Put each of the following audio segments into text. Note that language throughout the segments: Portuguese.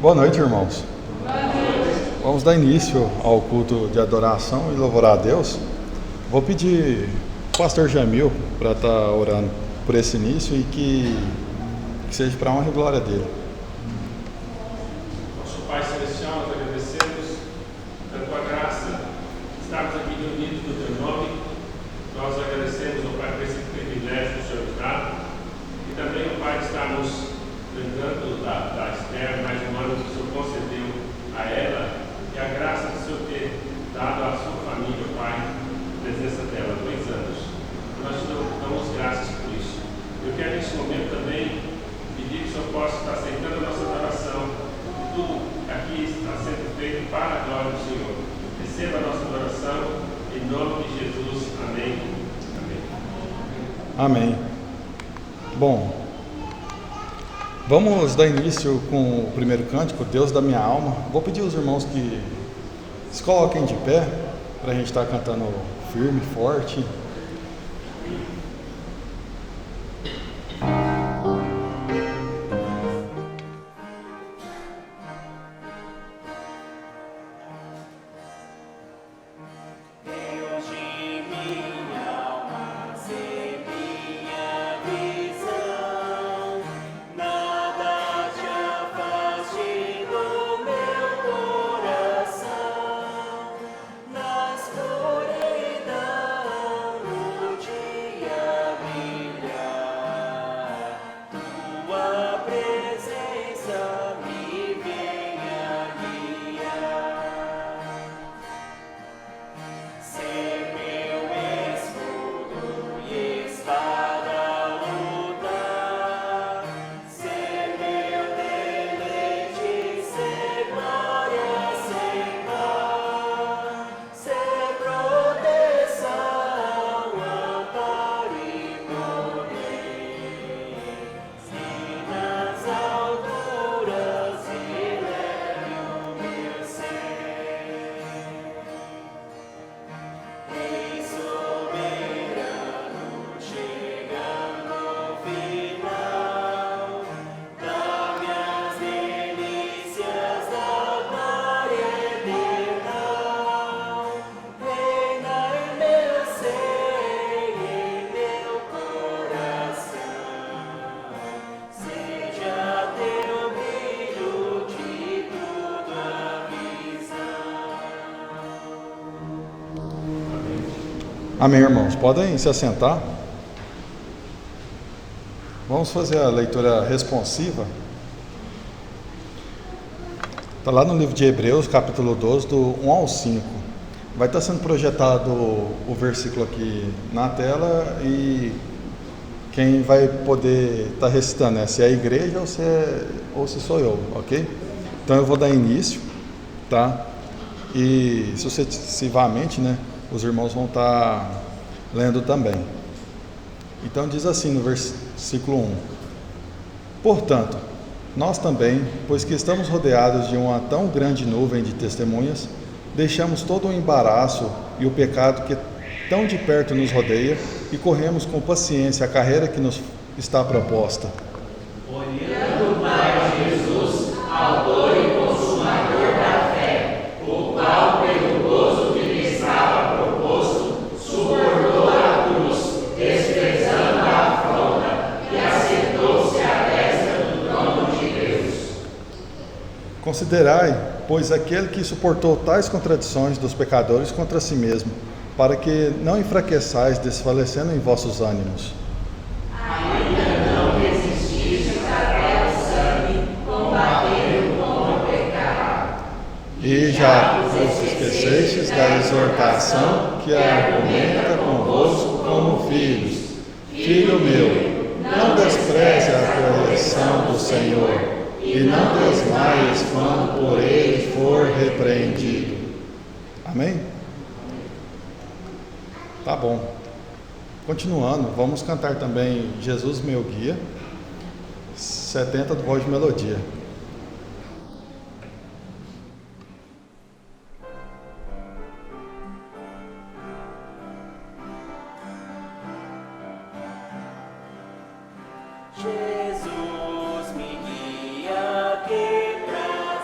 Boa noite, irmãos. Vamos dar início ao culto de adoração e louvor a Deus. Vou pedir ao pastor Jamil para estar orando por esse início e que seja para a honra e glória dele. Nosso Pai Celestial, nós agradecemos pela Tua graça, estarmos aqui reunidos no Teu nome. Nós agradecemos, ó Pai, por esse privilégio que o Senhor nos dá. E também, ó Pai, estamos lembrando da Esther, mais um ano que o Senhor concedeu a ela, e a graça do Senhor ter dado à sua família, ó Pai, a presença dela, 2 anos. Nós te damos graças por isso. Eu quero nesse momento também pedir que o Senhor possa estar aceitando a nossa adoração. Tudo aqui está sendo feito para a glória do Senhor. Receba a nossa adoração, em nome de Jesus. Amém. Amém. Amém. Bom, vamos dar início com o primeiro cântico, Deus da minha alma. Vou pedir aos irmãos que se coloquem de pé, para a gente estar cantando firme, forte. Amém, irmãos. Podem se assentar. Vamos fazer a leitura responsiva. Está lá no livro de Hebreus, capítulo 12, do 1 ao 5. Vai estar sendo projetado o versículo aqui na tela e quem vai poder estar recitando é se é a igreja ou se sou eu, ok? Então eu vou dar início, tá? E sucessivamente, né? Os irmãos vão estar lendo também. Então diz assim no versículo 1: Portanto, nós também, pois que estamos rodeados de uma tão grande nuvem de testemunhas, deixamos todo o embaraço e o pecado que tão de perto nos rodeia e corremos com paciência a carreira que nos está proposta. Olhando para Jesus, autor e consumador da fé, o qual, pelo gozo que lhe estava proposto, suportou a cruz, desprezando a afronta, e assentou-se à destra do trono de Deus. Considerai, pois, aquele que suportou tais contradições dos pecadores contra si mesmo, para que não enfraqueçais, desfalecendo em vossos ânimos. Ainda não resististes até o sangue, combatendo com o pecado. E já vos esquecestes da exortação que argumenta convosco como filhos. Filho meu, não despreze a correção do Senhor, e não desmaies quando por ele for repreendido. Amém? Tá bom. Continuando, vamos cantar também Jesus meu guia, 70 do Voz de Melodia. Jesus me guia, que prazer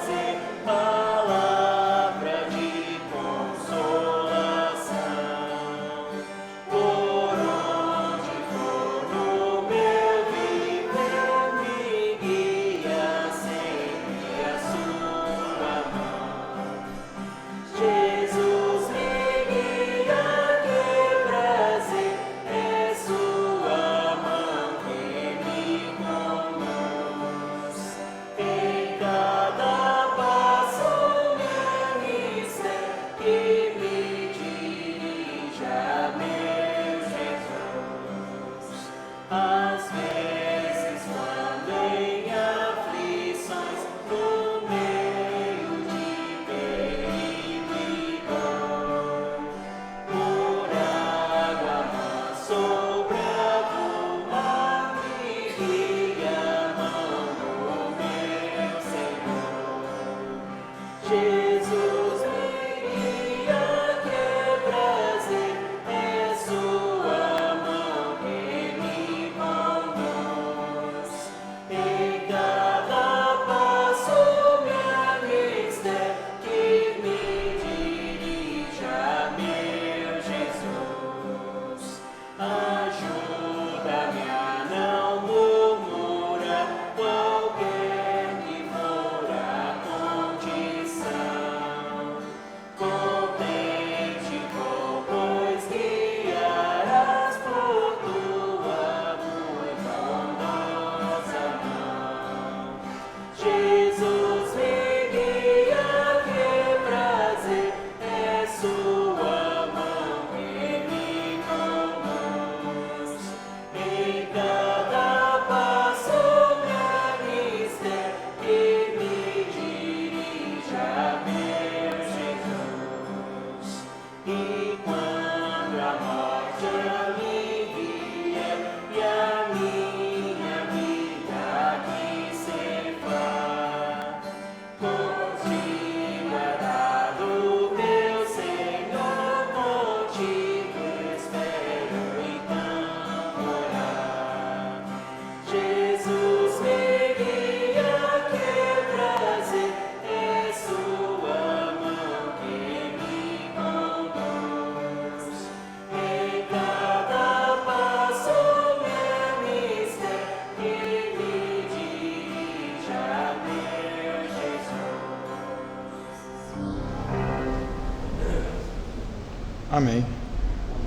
Amém.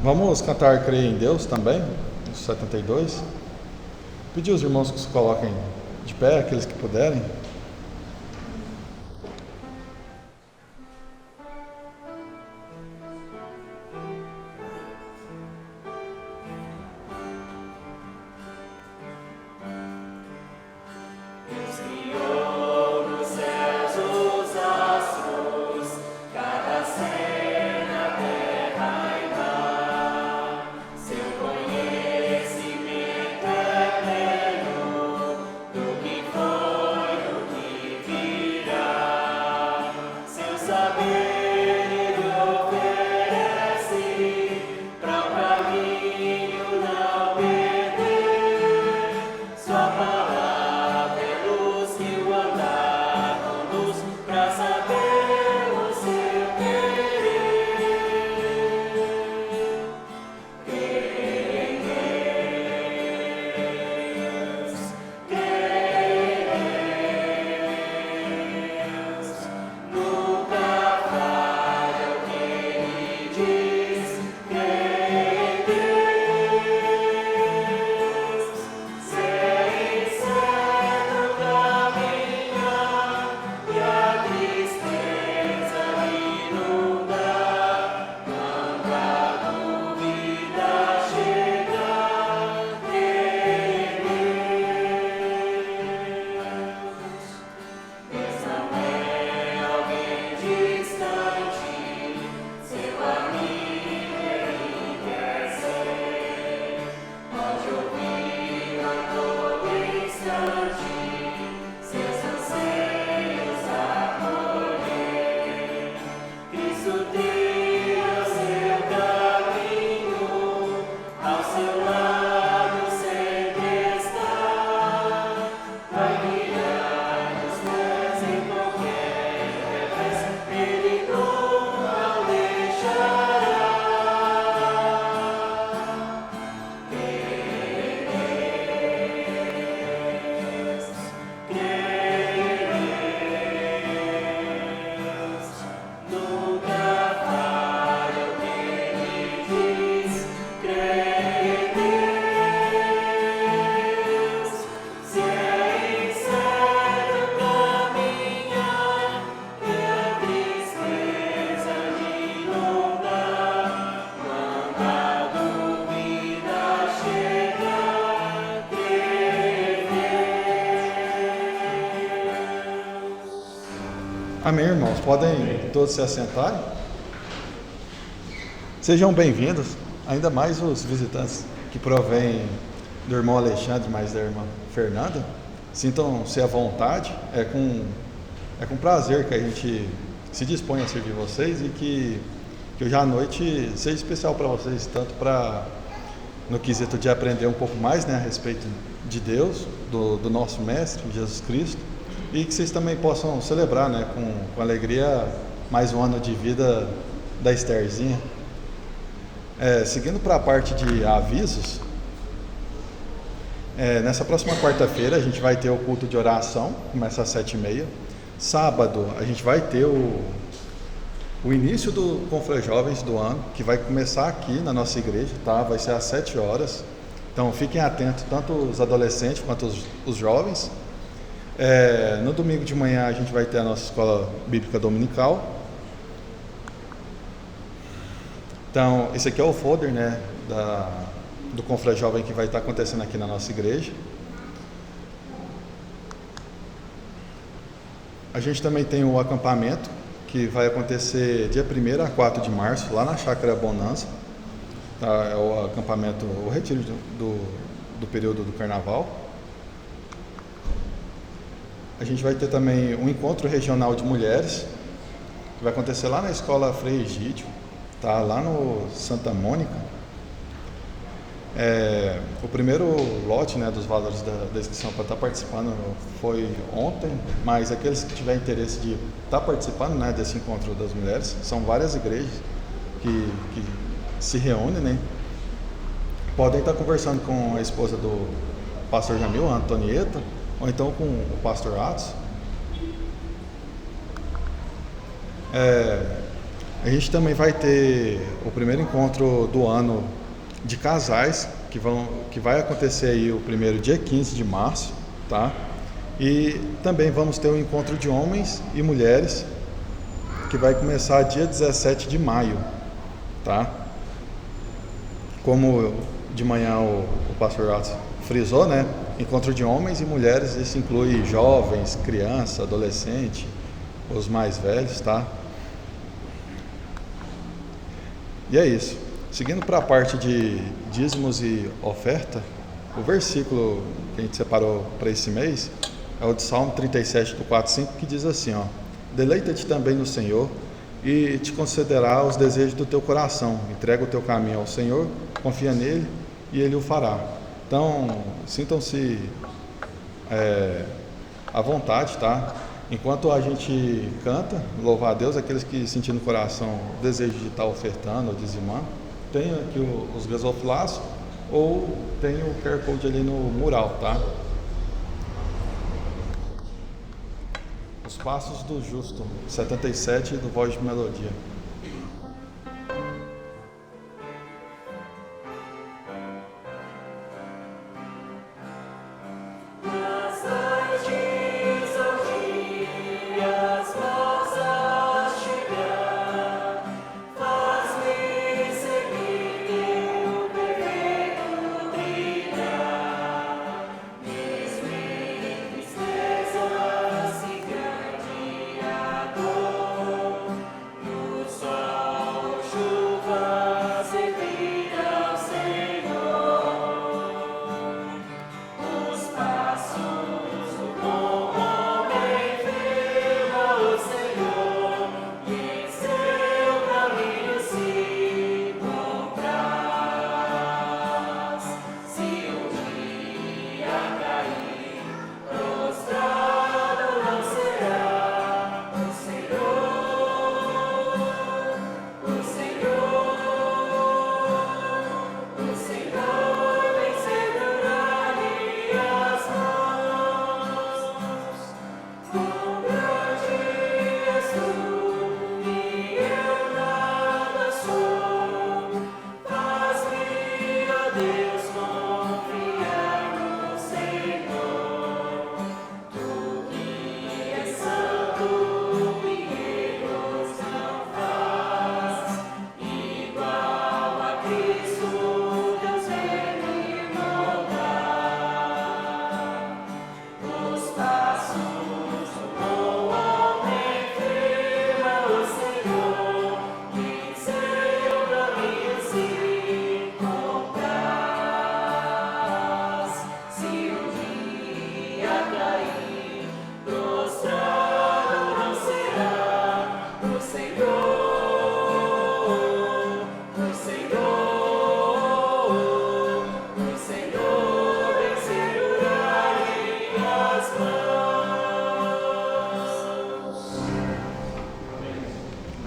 Vamos cantar Creio em Deus também, os 72. Pedir aos irmãos que se coloquem de pé, aqueles que puderem. Amém, irmãos. Podem todos se assentarem. Sejam bem-vindos, ainda mais os visitantes que provêm do irmão Alexandre, mais da irmã Fernanda. Sintam-se à vontade. É com prazer que a gente se dispõe a servir vocês e que hoje à noite seja especial para vocês, tanto no quesito de aprender um pouco mais, né, a respeito de Deus, do nosso Mestre, Jesus Cristo, e que vocês também possam celebrar, né, com alegria mais um ano de vida da Estherzinha. Seguindo para a parte de avisos, nessa próxima quarta-feira a gente vai ter o culto de oração, começa às 7h30. Sábado a gente vai ter o início do Confrajovens do ano, que vai começar aqui na nossa igreja, tá? Vai ser às 7 horas. Então fiquem atentos, tanto os adolescentes quanto os jovens. No domingo de manhã a gente vai ter a nossa escola bíblica dominical. Então, esse aqui é o folder, né, do Confrajovem que vai estar acontecendo aqui na nossa igreja. A gente também tem o acampamento, que vai acontecer dia 1º a 4 de março, lá na Chácara Bonança. Tá? É o acampamento, o retiro do período do carnaval. A gente vai ter também um encontro regional de mulheres, que vai acontecer lá na escola Frei Egídio, tá? Lá no Santa Mônica. O primeiro lote, né, dos valores da inscrição para estar participando foi ontem, mas aqueles que tiverem interesse de estar participando, né, desse encontro das mulheres, são várias igrejas que se reúnem, né? Podem estar conversando com a esposa do pastor Jamil, a Antonieta, ou então com o pastor Atos. A gente também vai ter o primeiro encontro do ano de casais, que vai acontecer aí o primeiro dia 15 de março, tá? E também vamos ter um encontro de homens e mulheres, que vai começar dia 17 de maio, tá? Como de manhã o pastor Atos frisou, né? Encontro de homens e mulheres, isso inclui jovens, criança, adolescente, os mais velhos, tá? E é isso. Seguindo para a parte de dízimos e oferta, o versículo que a gente separou para esse mês é o de Salmo 37, do 4 5, que diz assim, ó: deleita-te também no Senhor e te concederá os desejos do teu coração. Entrega o teu caminho ao Senhor, confia nele e ele o fará. Então, sintam-se à vontade, tá? Enquanto a gente canta, louvar a Deus, aqueles que sentirem no coração o desejo de estar ofertando ou dizimando, tem aqui os gasofilaços ou tem o QR Code ali no mural, tá? Os Passos do Justo, 77, do Voz de Melodia.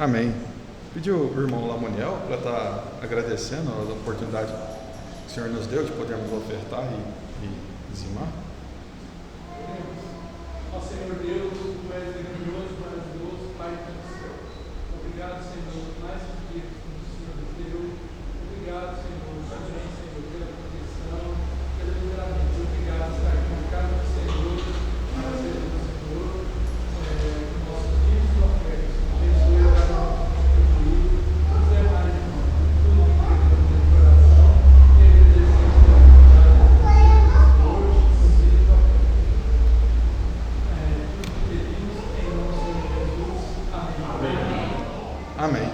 Amém. Pediu o irmão Lamoniel para estar agradecendo a oportunidade que o Senhor nos deu de podermos ofertar e dizimar. Ó Senhor Deus, Tu és grandioso, maravilhoso, Pai do céu. Obrigado, Senhor, mais um dia que o Senhor nos deu. Obrigado, Senhor, também, Senhor, pela proteção, pelo livramento. Obrigado por estar aqui na casa do Senhor, na presença do Senhor, nossos filhos e ofertas. Abençoe cada um que contribuiu. José Maria, tudo que queremos no coração, e agradecemos pela oportunidade de hoje, inclusive, Amém.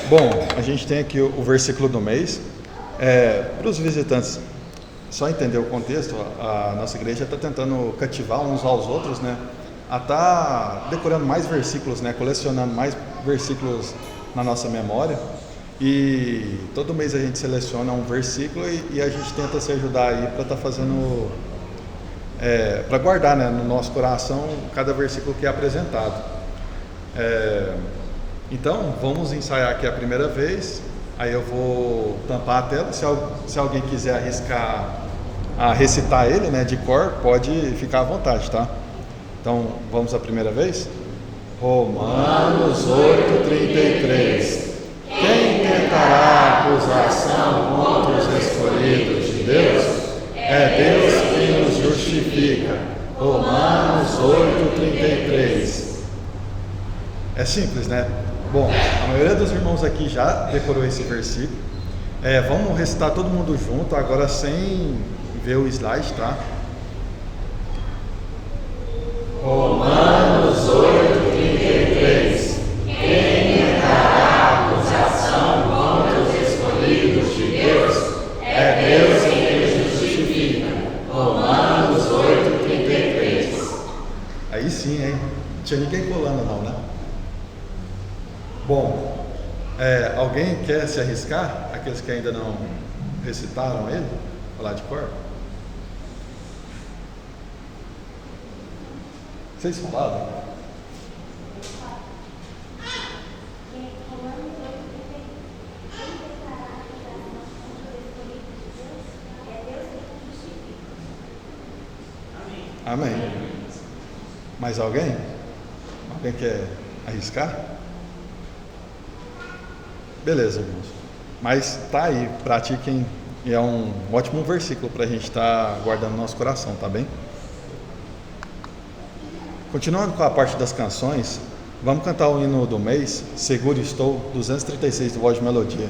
Bom, a gente tem aqui o versículo do mês. Para os visitantes, só entender o contexto, a nossa igreja está tentando cativar uns aos outros, né? A estar decorando mais versículos, né? Colecionando mais versículos na nossa memória. E todo mês a gente seleciona um versículo e a gente tenta se ajudar aí para estar fazendo, para guardar, né, no nosso coração cada versículo que é apresentado. Então, vamos ensaiar aqui a primeira vez. Aí eu vou tampar a tela. Se alguém quiser arriscar a recitar ele, né, de cor, pode ficar à vontade, tá? Então, vamos à primeira vez? Romanos 8:33. Quem tentará acusação contra os escolhidos de Deus? É Deus quem nos justifica. Romanos 8:33. É simples, né? Bom, a maioria dos irmãos aqui já decorou esse versículo. Vamos recitar todo mundo junto, agora sem ver o slide, tá? Romanos 8:33. Quem tentará acusação contra os escolhidos de Deus? É Deus quem nos justifica. Romanos 8:33. Aí sim, hein? Não tinha ninguém colando não, né? Bom, alguém quer se arriscar? Aqueles que ainda não recitaram ele? Falar de cor? Vocês falaram? Amém. Mais alguém? Alguém quer arriscar? Beleza, irmãos. Mas tá aí, pratiquem. E é um ótimo versículo para a gente estar guardando no nosso coração, tá bem? Continuando com a parte das canções, vamos cantar o hino do mês, Seguro Estou, 236 do Voz de Melodia.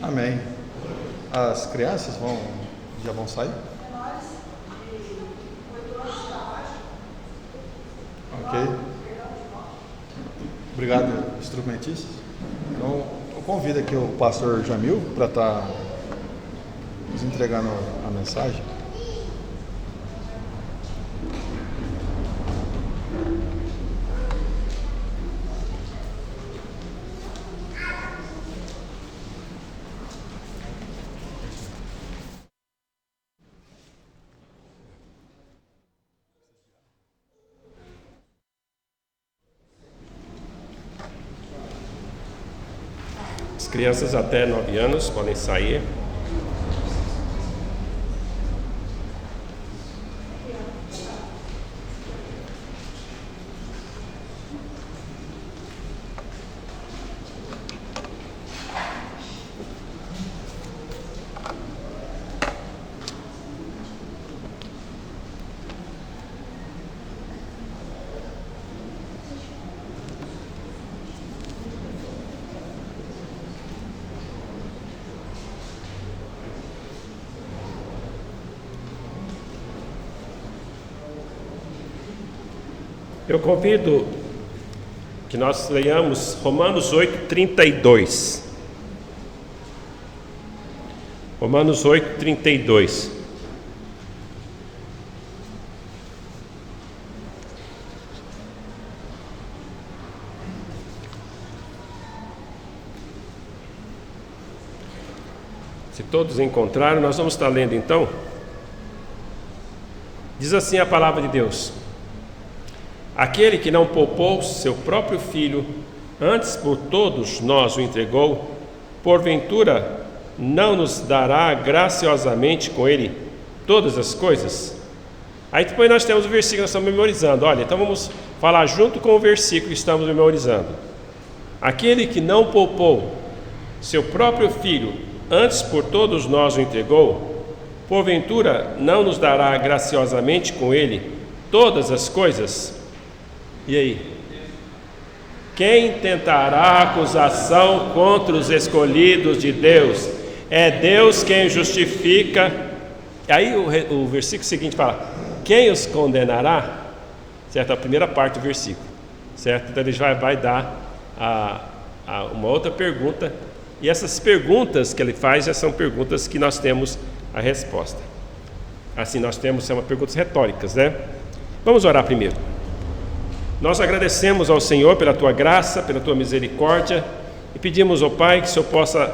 Amém. As crianças já vão sair? Ok. Obrigado, instrumentistas. Então, eu convido aqui o pastor Jamil para estar nos entregando a mensagem. As crianças até 9 anos podem sair. Eu convido que nós leiamos Romanos 8:32. Romanos 8:32. Se todos encontraram, nós vamos estar lendo então. Diz assim a palavra de Deus: aquele que não poupou seu próprio filho, antes por todos nós o entregou, porventura não nos dará graciosamente com ele todas as coisas? Aí depois nós temos o versículo que nós estamos memorizando. Olha, então vamos falar junto com o versículo que estamos memorizando. Aquele que não poupou seu próprio filho, antes por todos nós o entregou, porventura não nos dará graciosamente com ele todas as coisas? E aí? Quem tentará acusação contra os escolhidos de Deus? É Deus quem justifica. Aí o versículo seguinte fala: quem os condenará? Certo? A primeira parte do versículo, certo? Então ele já vai dar uma outra pergunta. E essas perguntas que ele faz já são perguntas que nós temos a resposta. Assim, nós temos perguntas retóricas, né? Vamos orar primeiro. Nós agradecemos ao Senhor pela Tua graça, pela Tua misericórdia, e pedimos ao Pai que o Senhor possa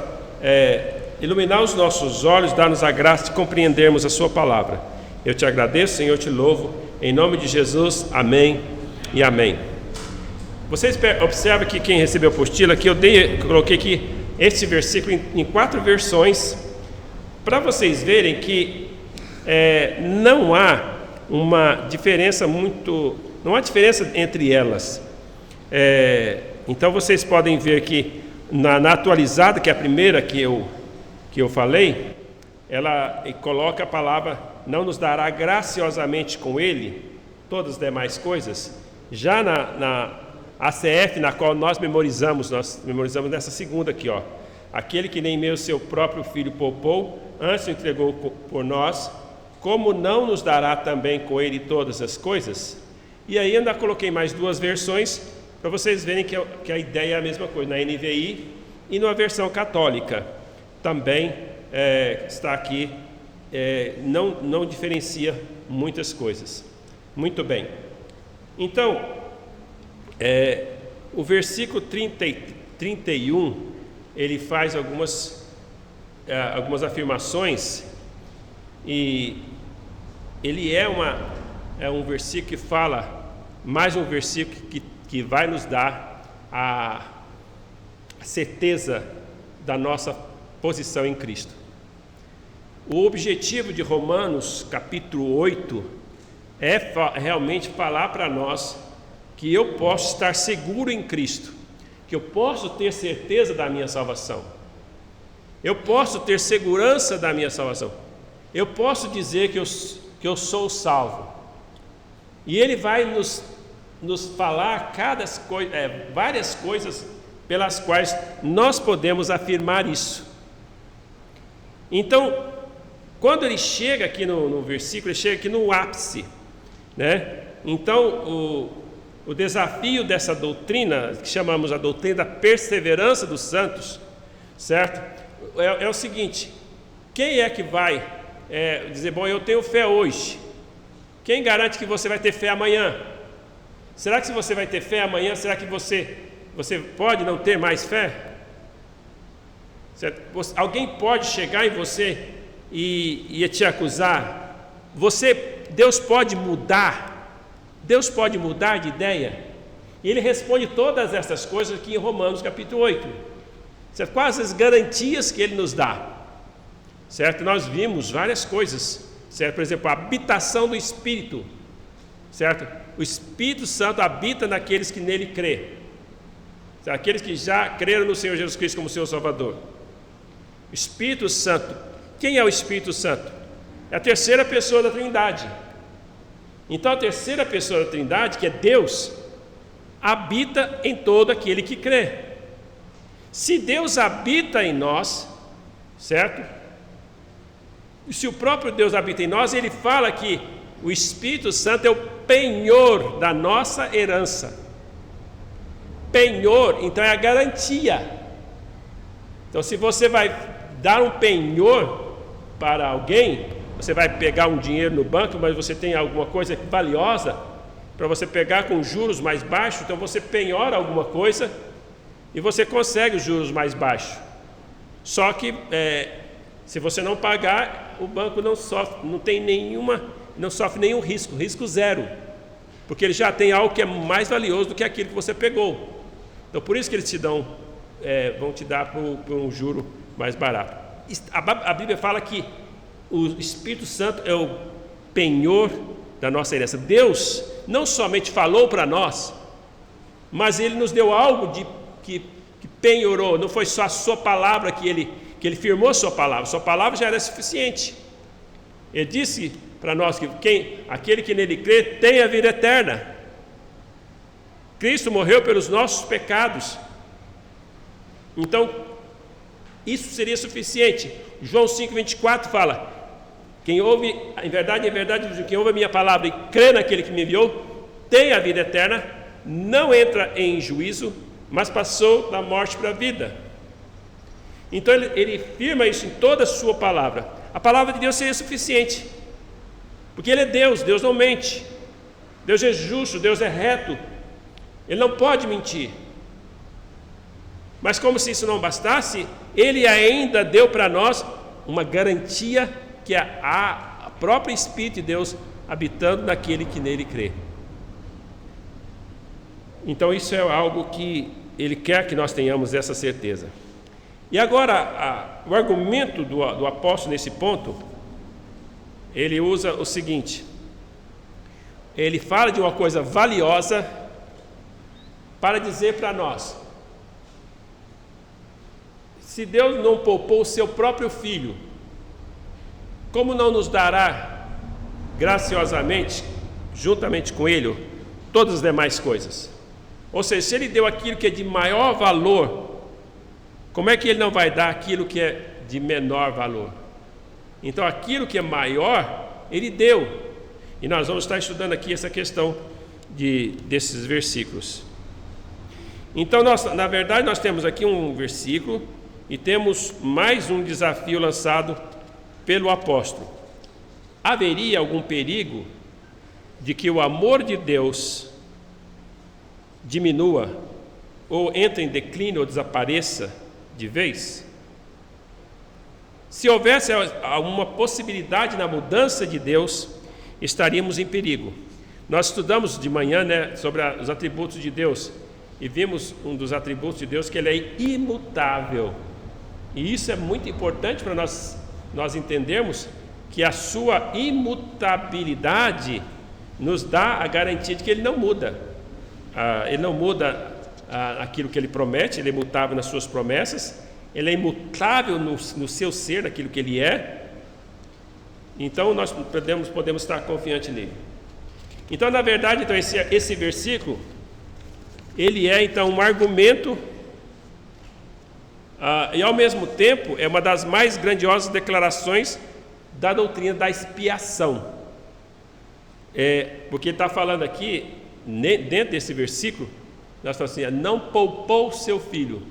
iluminar os nossos olhos, dar-nos a graça de compreendermos a Sua palavra. Eu te agradeço, Senhor, eu te louvo, em nome de Jesus, amém e amém. Vocês observam que quem recebeu a apostila, que eu coloquei aqui esse versículo em 4 versões, para vocês verem que não há uma diferença não há diferença entre elas. Então vocês podem ver que na atualizada, que é a primeira que eu falei, ela coloca a palavra: não nos dará graciosamente com ele todas as demais coisas. Já na ACF, na qual nós memorizamos nessa segunda aqui, ó: aquele que nem mesmo seu próprio filho poupou, antes o entregou por nós, como não nos dará também com ele todas as coisas? E aí ainda coloquei mais 2 versões para vocês verem que a ideia é a mesma coisa, na NVI e na versão católica também está aqui, não diferencia muitas coisas. Muito bem. Então, o versículo 31, ele faz algumas afirmações, e ele é um versículo que fala, mais um versículo que vai nos dar a certeza da nossa posição em Cristo. O objetivo de Romanos capítulo 8 é realmente falar para nós que eu posso estar seguro em Cristo, que eu posso ter certeza da minha salvação, eu posso ter segurança da minha salvação, eu posso dizer que eu sou salvo. E ele vai nos falar várias coisas pelas quais nós podemos afirmar isso. Então, quando ele chega aqui no versículo, ele chega aqui no ápice, né? Então, o desafio dessa doutrina, que chamamos a doutrina da perseverança dos santos, certo? É o seguinte: quem é que vai dizer, bom, eu tenho fé hoje? Quem garante que você vai ter fé amanhã? Será que se você vai ter fé amanhã, será que você pode não ter mais fé? Certo? Alguém pode chegar em você e te acusar? Deus pode mudar de ideia? E ele responde todas essas coisas aqui em Romanos capítulo 8. certo? Quais as garantias que Ele nos dá, certo? Nós vimos várias coisas, certo? Por exemplo, a habitação do Espírito, certo? O Espírito Santo habita naqueles que nele crê, certo? Aqueles que já creram no Senhor Jesus Cristo como Senhor Salvador. O Espírito Santo, quem é o Espírito Santo? É a terceira pessoa da Trindade. Então a terceira pessoa da Trindade, que é Deus, habita em todo aquele que crê. Se Deus habita em nós, certo? E se o próprio Deus habita em nós, Ele fala que o Espírito Santo é o penhor da nossa herança. Penhor, então, é a garantia. Então, se você vai dar um penhor para alguém, você vai pegar um dinheiro no banco, mas você tem alguma coisa valiosa para você pegar com juros mais baixos, então você penhora alguma coisa e você consegue os juros mais baixos. Só que se você não pagar, o banco não sofre nenhum risco zero, porque ele já tem algo que é mais valioso do que aquilo que você pegou. Então por isso que eles vão te dar por um juro mais barato. A Bíblia fala que o Espírito Santo é o penhor da nossa herança. Deus não somente falou para nós, mas Ele nos deu algo que penhorou. Não foi só a sua palavra que Ele firmou a sua palavra já era suficiente. Ele disse para nós que aquele que nele crê tem a vida eterna. Cristo morreu pelos nossos pecados. Então, isso seria suficiente. João 5,24 fala: quem ouve, em verdade, quem ouve a minha palavra e crê naquele que me enviou, tem a vida eterna, não entra em juízo, mas passou da morte para a vida. Então ele firma isso em toda a sua palavra. A palavra de Deus seria suficiente, porque Ele é Deus, Deus não mente, Deus é justo, Deus é reto, Ele não pode mentir. Mas como se isso não bastasse, Ele ainda deu para nós uma garantia, que é a própria Espírito de Deus habitando naquele que nele crê. Então isso é algo que Ele quer que nós tenhamos essa certeza. E agora, o argumento do apóstolo nesse ponto, ele usa o seguinte: ele fala de uma coisa valiosa para dizer para nós: se Deus não poupou o seu próprio Filho, como não nos dará graciosamente, juntamente com Ele, todas as demais coisas? Ou seja, se Ele deu aquilo que é de maior valor, como é que Ele não vai dar aquilo que é de menor valor? Então, aquilo que é maior, Ele deu. E nós vamos estar estudando aqui essa questão desses versículos. Então, na verdade, nós temos aqui um versículo e temos mais um desafio lançado pelo apóstolo. Haveria algum perigo de que o amor de Deus diminua, ou entre em declínio, ou desapareça de vez? Se houvesse alguma possibilidade na mudança de Deus, estaríamos em perigo. Nós estudamos de manhã, sobre os atributos de Deus, e vimos um dos atributos de Deus, que Ele é imutável. E isso é muito importante para nós entendermos que a sua imutabilidade nos dá a garantia de que Ele não muda. Ele não muda aquilo que Ele promete, Ele é imutável nas suas promessas, Ele é imutável no seu ser, naquilo que Ele é. Então nós podemos estar confiantes nele. Então, na verdade, então, esse versículo, ele é então um argumento, e ao mesmo tempo é uma das mais grandiosas declarações da doutrina da expiação. Porque ele está falando aqui, dentro desse versículo, nós falamos assim: não poupou seu filho,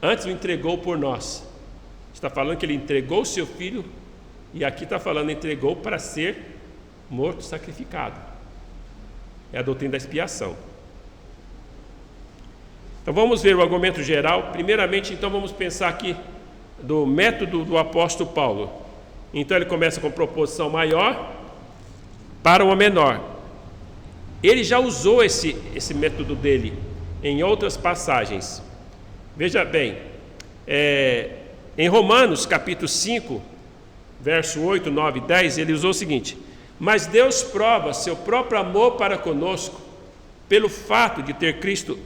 antes o entregou por nós. Está falando que Ele entregou o seu filho, e aqui está falando entregou para ser morto, sacrificado. É a doutrina da expiação. Então vamos ver o argumento geral. Primeiramente, então, vamos pensar aqui do método do apóstolo Paulo. Então ele começa com proposição maior para uma menor. Ele já usou esse método dele em outras passagens. Veja bem, Em Romanos, capítulo 5, verso 8, 9 e 10, ele usou o seguinte: mas Deus prova seu próprio amor para conosco pelo fato de ter Cristo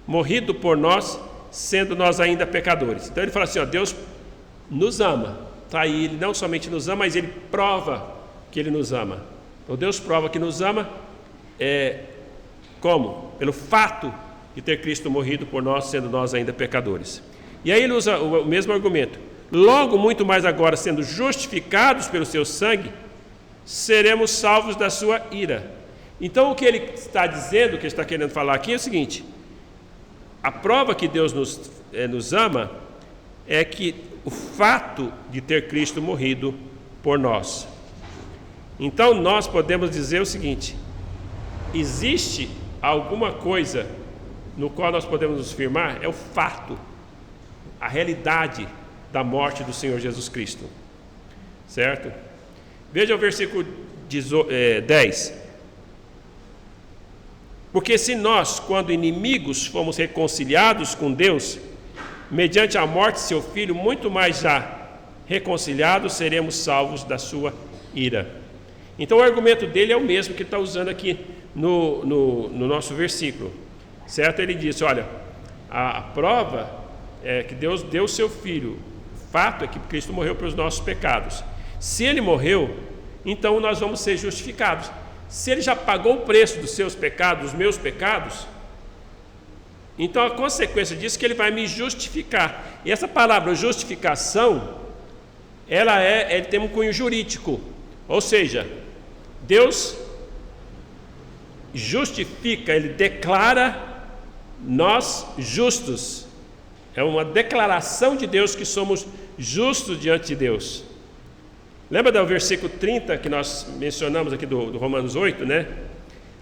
morrido por nós, sendo nós ainda pecadores. Então ele fala assim, Deus nos ama, tá aí, ele não somente nos ama, mas ele prova que ele nos ama. Então Deus prova que nos ama, como? Pelo fato de ter Cristo morrido por nós, sendo nós ainda pecadores. E aí ele usa o mesmo argumento: logo, muito mais agora, sendo justificados pelo seu sangue, seremos salvos da sua ira. Então o que ele está dizendo, o que ele está querendo falar aqui é o seguinte: a prova que Deus nos ama é que o fato de ter Cristo morrido por nós. Então nós podemos dizer o seguinte: existe alguma coisa no qual nós podemos nos firmar, é o fato, a realidade da morte do Senhor Jesus Cristo, certo? Veja o versículo 10. Porque se nós, quando inimigos, fomos reconciliados com Deus, mediante a morte de seu Filho, muito mais já reconciliados, seremos salvos da sua ira. Então o argumento dele é o mesmo que ele está usando aqui no nosso versículo, certo? Ele disse, olha, a prova é que Deus deu o seu Filho, o fato é que Cristo morreu pelos nossos pecados. Se ele morreu, então nós vamos ser justificados. Se ele já pagou o preço dos seus pecados, dos meus pecados, então a consequência disso é que ele vai me justificar. E essa palavra justificação, ele tem um cunho jurídico, ou seja, Deus justifica, ele declara nós justos. É uma declaração de Deus que somos justos diante de Deus. Lembra do versículo 30 que nós mencionamos aqui do Romanos 8, né?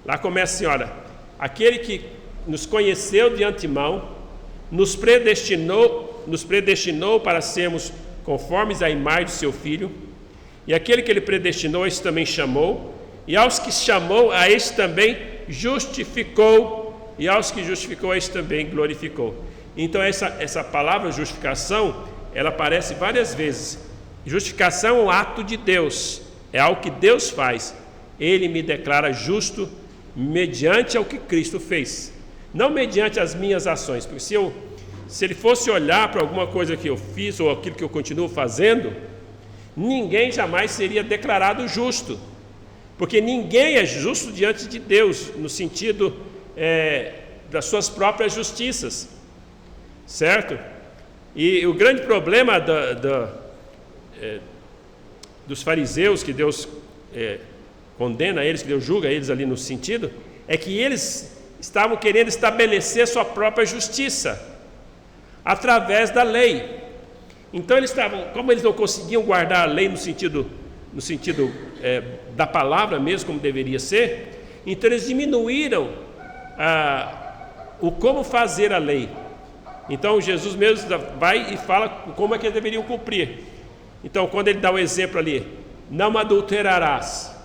Lá começa assim, olha: aquele que nos conheceu de antemão, nos predestinou para sermos conformes à imagem do seu Filho, e aquele que ele predestinou, esse também chamou, e aos que chamou, a esse também justificou, e aos que justificou, a esse também glorificou. Então essa palavra justificação, ela aparece várias vezes. Justificação é um ato de Deus, é algo que Deus faz. Ele me declara justo mediante ao que Cristo fez, não mediante as minhas ações. Porque se ele fosse olhar para alguma coisa que eu fiz ou aquilo que eu continuo fazendo, ninguém jamais seria declarado justo, porque ninguém é justo diante de Deus no sentido das suas próprias justiças, certo? E o grande problema dos fariseus, que Deus condena eles, que Deus julga eles ali no sentido, é que eles estavam querendo estabelecer sua própria justiça através da lei. Então como eles não conseguiam guardar a lei no sentido da palavra mesmo, como deveria ser, então eles diminuíram o como fazer a lei. Então Jesus mesmo vai e fala como é que eles deveriam cumprir. Então, quando ele dá o exemplo ali, não adulterarás,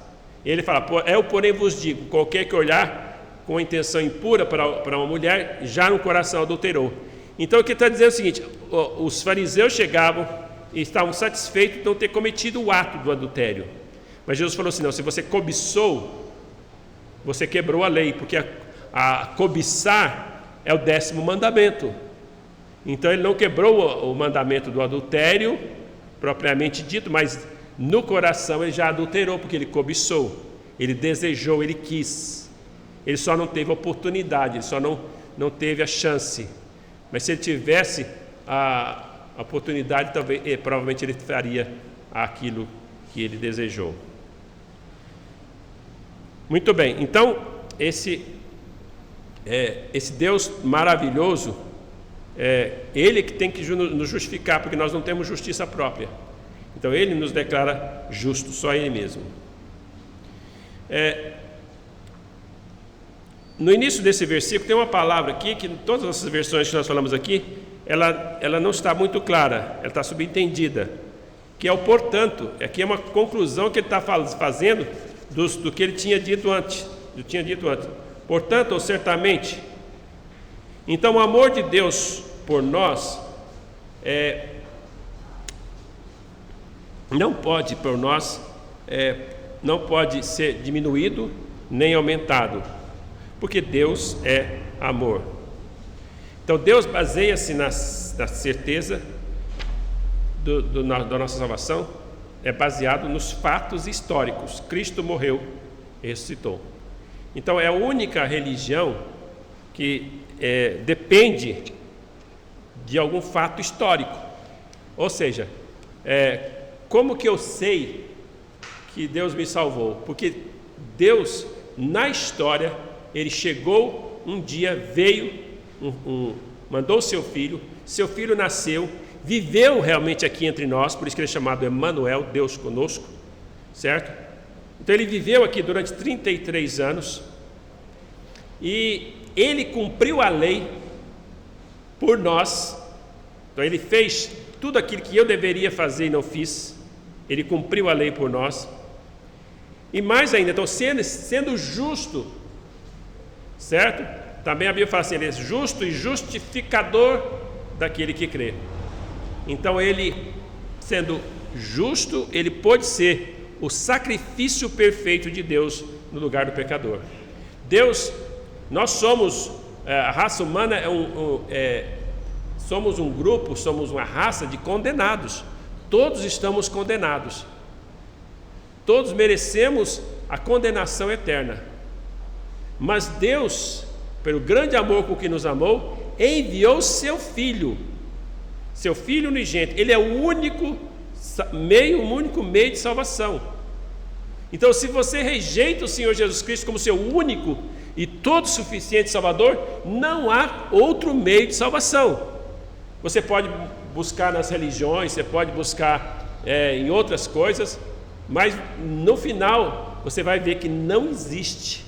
ele fala, porém vos digo, qualquer que olhar com intenção impura para uma mulher, já no coração adulterou. Então, o que está dizendo é o seguinte: os fariseus chegavam e estavam satisfeitos de não ter cometido o ato do adultério. Mas Jesus falou assim, não, se você cobiçou, você quebrou a lei, porque a cobiçar é o 10º mandamento. Então, ele não quebrou o mandamento do adultério, propriamente dito, mas no coração ele já adulterou, porque ele cobiçou, ele desejou, ele quis, ele só não teve a oportunidade, ele só não teve a chance. Mas se ele tivesse a oportunidade, provavelmente ele faria aquilo que ele desejou. Muito bem, então esse Deus maravilhoso, ele que tem que nos justificar, porque nós não temos justiça própria. Então ele nos declara justo, só ele mesmo. No início desse versículo tem uma palavra aqui que em todas essas versões que nós falamos aqui, ela não está muito clara, ela está subentendida, que é o portanto. Aqui é uma conclusão que ele está fazendo do que ele tinha dito antes. Portanto, ou certamente. Então o amor de Deus por nós não pode por nós, não pode ser diminuído nem aumentado, porque Deus é amor. Então Deus baseia-se na certeza da nossa salvação, é baseado nos fatos históricos. Cristo morreu e ressuscitou. Então é a única religião que depende de algum fato histórico. Ou seja, como que eu sei que Deus me salvou? Porque Deus, na história, Ele chegou um dia, veio, mandou seu filho nasceu, viveu realmente aqui entre nós, por isso que ele é chamado Emmanuel, Deus conosco, certo? Então ele viveu aqui durante 33 anos, e ele cumpriu a lei por nós. Então ele fez tudo aquilo que eu deveria fazer e não fiz, ele cumpriu a lei por nós. E mais ainda, então sendo justo, certo? Também a Bíblia fala assim, ele é justo e justificador daquele que crê. Então ele, sendo justo, ele pôde ser o sacrifício perfeito de Deus no lugar do pecador. Deus, nós somos, a raça humana somos um grupo, somos uma raça de condenados. Todos estamos condenados. Todos merecemos a condenação eterna. Mas Deus, pelo grande amor com que nos amou, enviou seu Filho unigênito. Ele é o único meio de salvação. Então, se você rejeita o Senhor Jesus Cristo como seu único e todo suficiente Salvador, não há outro meio de salvação. Você pode buscar nas religiões, você pode buscar em outras coisas, mas no final você vai ver que não existe.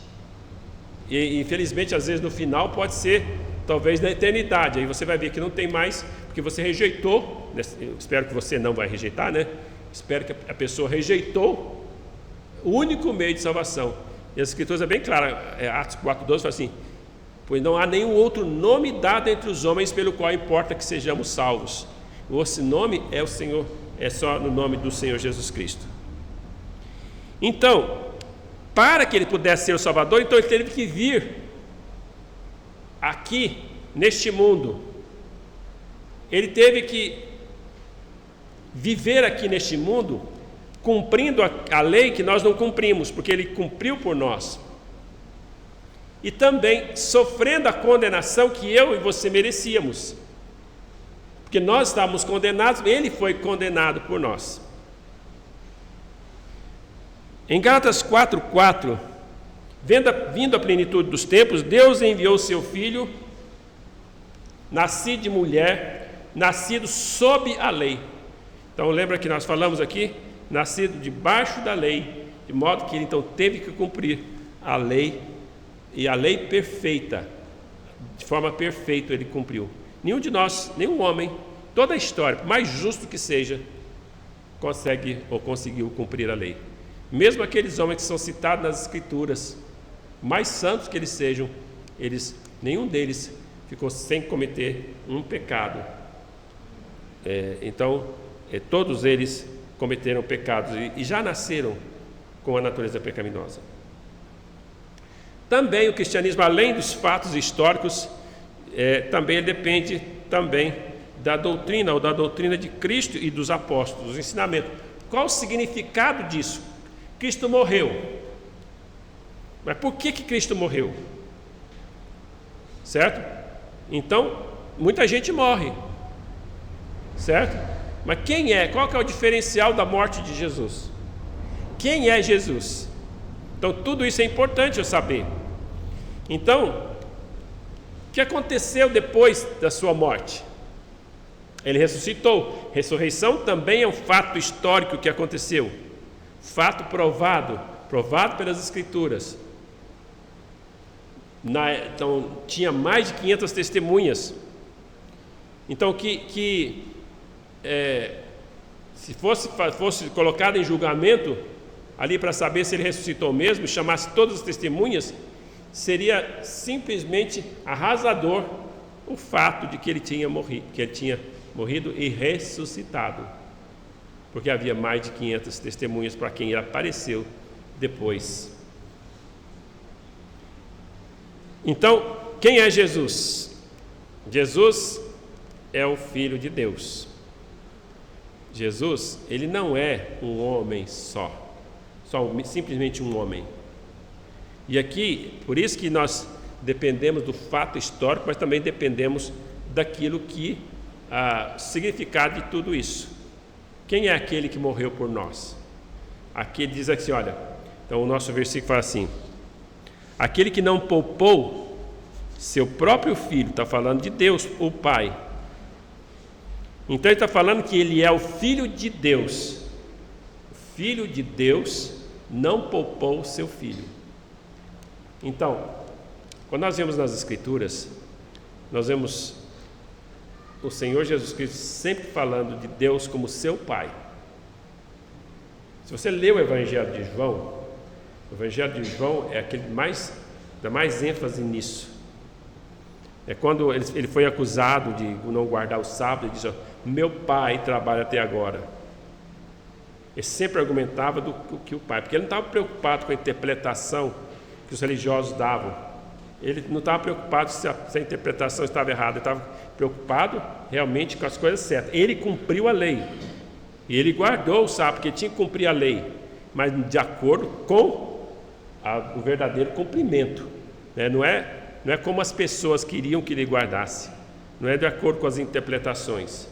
E infelizmente, às vezes no final pode ser talvez na eternidade. Aí você vai ver que não tem mais, porque você rejeitou. Eu espero que você não vai rejeitar, né? Espero que a pessoa rejeitou o único meio de salvação. E as Escrituras é bem clara, Atos 4:12 fala assim: pois não há nenhum outro nome dado entre os homens pelo qual importa que sejamos salvos. Esse nome é o Senhor, é só no nome do Senhor Jesus Cristo. Então, para que ele pudesse ser o Salvador, então ele teve que vir aqui, neste mundo. Ele teve que viver aqui neste mundo, cumprindo a lei que nós não cumprimos, porque ele cumpriu por nós. E também sofrendo a condenação que eu e você merecíamos. Porque nós estávamos condenados, ele foi condenado por nós. Em Gálatas 4:4, vindo a plenitude dos tempos, Deus enviou seu Filho, nascido de mulher, nascido sob a lei. Então lembra que nós falamos aqui, nascido debaixo da lei, de modo que ele então teve que cumprir a lei, e a lei perfeita, de forma perfeita ele cumpriu. Nenhum de nós, nenhum homem, toda a história, por mais justo que seja, consegue ou conseguiu cumprir a lei. Mesmo aqueles homens que são citados nas Escrituras, mais santos que eles sejam, nenhum deles ficou sem cometer um pecado. Então, todos eles cometeram pecados e já nasceram com a natureza pecaminosa. Também o cristianismo, além dos fatos históricos, também ele depende também da doutrina, ou da doutrina de Cristo e dos apóstolos, os ensinamentos. Qual o significado disso? Cristo morreu. Mas por que Cristo morreu? Certo? Então, muita gente morre. Certo? Mas quem é? Qual que é o diferencial da morte de Jesus? Quem é Jesus? Então, tudo isso é importante eu saber. Então, o que aconteceu depois da sua morte? Ele ressuscitou. Ressurreição também é um fato histórico que aconteceu. Fato provado pelas Escrituras. Então, tinha mais de 500 testemunhas. Então, se fosse colocado em julgamento, ali para saber se ele ressuscitou mesmo, chamasse todas as testemunhas, seria simplesmente arrasador o fato de que ele tinha morrido, que ele tinha morrido e ressuscitado, porque havia mais de 500 testemunhas para quem ele apareceu depois. Então, quem é Jesus? Jesus é o Filho de Deus. Jesus, ele não é um homem simplesmente um homem. E aqui, por isso que nós dependemos do fato histórico, mas também dependemos daquilo que significado de tudo isso. Quem é aquele que morreu por nós? Aqui ele diz assim, olha, então o nosso versículo fala assim: aquele que não poupou seu próprio filho, está falando de Deus, o Pai. Então ele está falando que ele é o Filho de Deus. O Filho de Deus não poupou seu filho. Então, quando nós vemos nas Escrituras, nós vemos o Senhor Jesus Cristo sempre falando de Deus como seu Pai. Se você lê o Evangelho de João é aquele dá mais ênfase nisso. É quando ele foi acusado de não guardar o sábado, ele diz: meu pai trabalha até agora. Ele sempre argumentava do que o pai, porque ele não estava preocupado com a interpretação que os religiosos davam. Ele não estava preocupado se a interpretação estava errada, ele estava preocupado realmente com as coisas certas. Ele cumpriu a lei, e ele guardou o sábado, porque tinha que cumprir a lei, mas de acordo com o verdadeiro cumprimento, né? Não é como as pessoas queriam que ele guardasse, não é de acordo com as interpretações.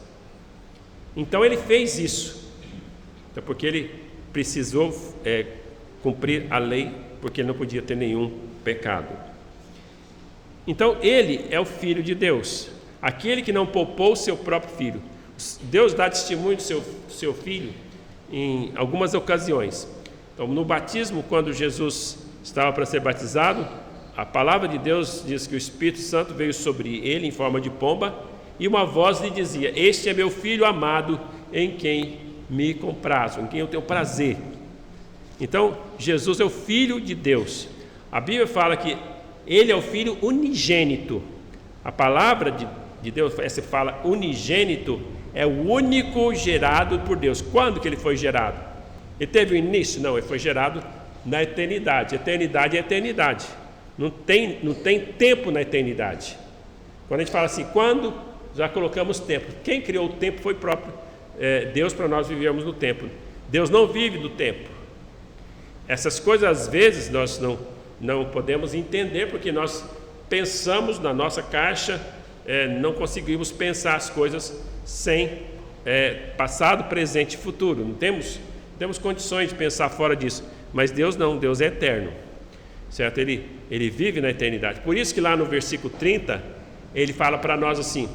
Então ele fez isso, porque ele precisou cumprir a lei, porque ele não podia ter nenhum pecado. Então ele é o Filho de Deus, aquele que não poupou o seu próprio filho. Deus dá testemunho do seu filho em algumas ocasiões. Então, no batismo, quando Jesus estava para ser batizado, a palavra de Deus diz que o Espírito Santo veio sobre ele em forma de pomba, e uma voz lhe dizia: este é meu filho amado, em quem me comprazo, em quem eu tenho prazer. Então, Jesus é o Filho de Deus. A Bíblia fala que ele é o Filho unigênito. A palavra de Deus, essa fala unigênito, é o único gerado por Deus. Quando que ele foi gerado? Ele teve um início? Não, ele foi gerado na eternidade. Eternidade é eternidade. Não tem tempo na eternidade. Quando a gente fala assim, quando, já colocamos tempo. Quem criou o tempo foi próprio Deus, para nós vivermos no tempo. Deus não vive do tempo. Essas coisas às vezes nós não podemos entender, porque nós pensamos na nossa caixa, não conseguimos pensar as coisas sem passado, presente e futuro. Não temos condições de pensar fora disso. Mas Deus não, Deus é eterno, certo? Ele vive na eternidade. Por isso que lá no versículo 30, ele fala para nós assim: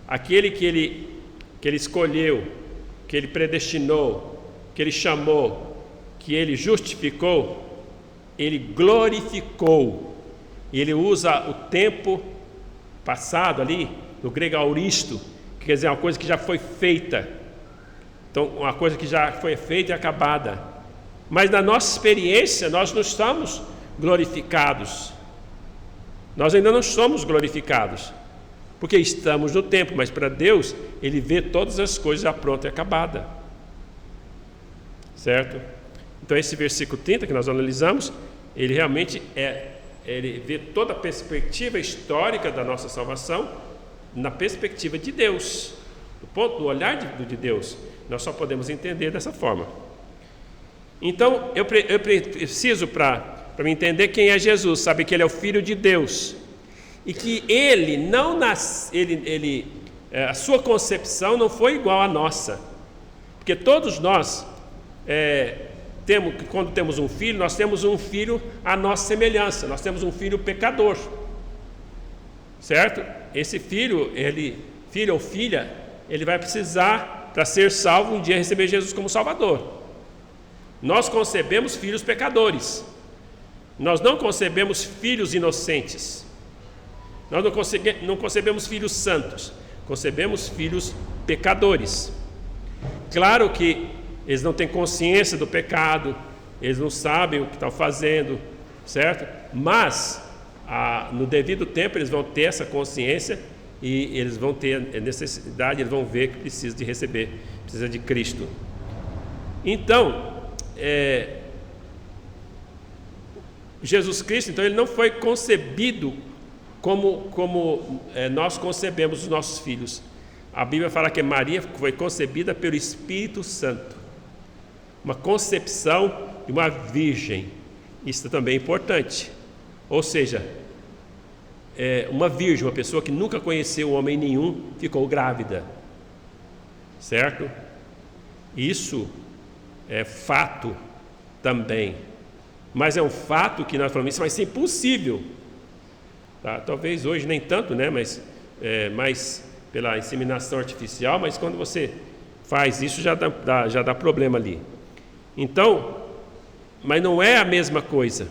aquele que ele escolheu, que ele predestinou, que ele chamou, que ele justificou, ele glorificou. E ele usa o tempo passado ali, no grego auristo, que quer dizer uma coisa que já foi feita. Então, uma coisa que já foi feita e acabada. Mas na nossa experiência, nós não estamos glorificados. Nós ainda não somos glorificados, porque estamos no tempo, mas para Deus, Ele vê todas as coisas já pronta e acabada. Certo? Então esse versículo 30 que nós analisamos, ele realmente ele vê toda a perspectiva histórica da nossa salvação na perspectiva de Deus, do olhar de Deus. Nós só podemos entender dessa forma. Então eu preciso, para me entender quem é Jesus, saber que ele é o Filho de Deus, e que ele não a sua concepção não foi igual à nossa, porque todos nós quando temos um filho, nós temos um filho à nossa semelhança, nós temos um filho pecador, certo? Esse filho ou filha, ele vai precisar, para ser salvo, um dia receber Jesus como Salvador. Nós concebemos filhos pecadores, nós não concebemos filhos inocentes, nós não concebemos filhos santos, concebemos filhos pecadores. Claro que eles não têm consciência do pecado, eles não sabem o que estão fazendo, certo? Mas no devido tempo eles vão ter essa consciência e eles vão ter necessidade, eles vão ver que precisa de receber, precisa de Cristo. Então, Jesus Cristo, então, ele não foi concebido como nós concebemos os nossos filhos. A Bíblia fala que Maria foi concebida pelo Espírito Santo, uma concepção de uma virgem. Isso também é importante. Ou seja, uma virgem, uma pessoa que nunca conheceu homem nenhum, ficou grávida, certo? Isso é fato também, mas é um fato que nós falamos, isso vai ser impossível, tá? Talvez hoje nem tanto, né? Mas pela inseminação artificial, mas quando você faz isso já dá problema ali. Então, mas não é a mesma coisa.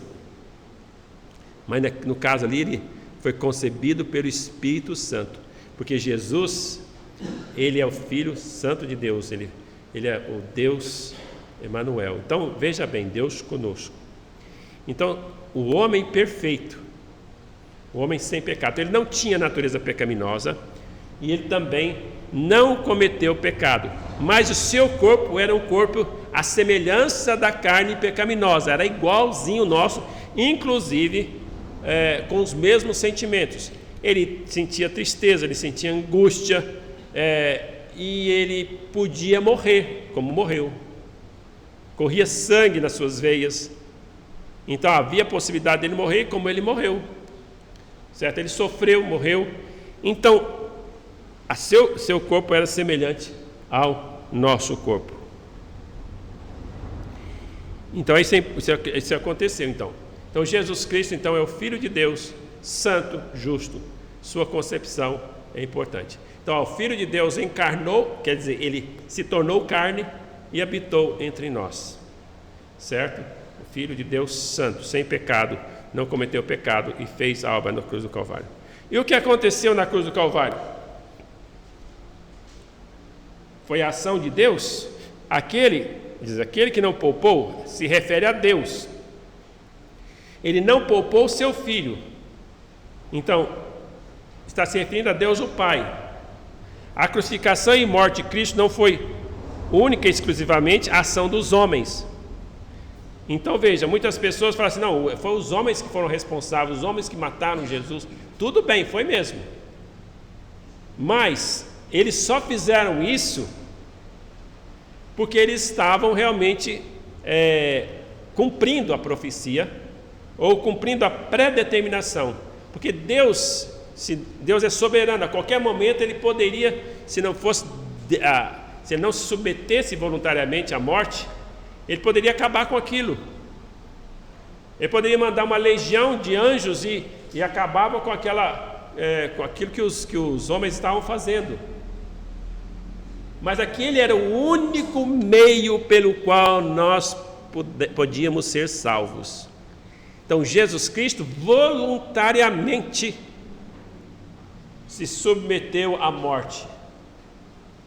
Mas no caso ali, ele foi concebido pelo Espírito Santo, porque Jesus, ele é o Filho Santo de Deus, ele é o Deus Emanuel. Então, veja bem, Deus conosco. Então, o homem perfeito, o homem sem pecado, ele não tinha natureza pecaminosa e ele também não cometeu pecado, mas o seu corpo era um corpo à semelhança da carne pecaminosa, era igualzinho ao nosso, inclusive com os mesmos sentimentos. Ele sentia tristeza, ele sentia angústia, e ele podia morrer, como morreu. Corria sangue nas suas veias. Então havia a possibilidade dele morrer como ele morreu, certo? Ele sofreu, morreu. Então seu corpo era semelhante ao nosso corpo. Então isso aconteceu. Então Jesus Cristo então é o Filho de Deus, santo, justo. Sua concepção é importante. Então o Filho de Deus encarnou, quer dizer, ele se tornou carne e habitou entre nós, certo? O Filho de Deus santo, sem pecado, não cometeu pecado e fez a obra na cruz do Calvário. E o que aconteceu na cruz do Calvário? Foi a ação de Deus? Aquele que não poupou, se refere a Deus. Ele não poupou o seu Filho. Então, está se referindo a Deus o Pai. A crucificação e morte de Cristo não foi única e exclusivamente a ação dos homens. Então veja, muitas pessoas falam assim, não, foi os homens que foram responsáveis, os homens que mataram Jesus. Tudo bem, foi mesmo. Mas eles só fizeram isso porque eles estavam realmente cumprindo a profecia ou cumprindo a predeterminação. Porque Deus é soberano, a qualquer momento ele poderia, se ele não se submetesse voluntariamente à morte, ele poderia acabar com aquilo. Ele poderia mandar uma legião de anjos e acabava com aquilo que os homens estavam fazendo. Mas aquele era o único meio pelo qual nós podíamos ser salvos. Então Jesus Cristo voluntariamente se submeteu à morte.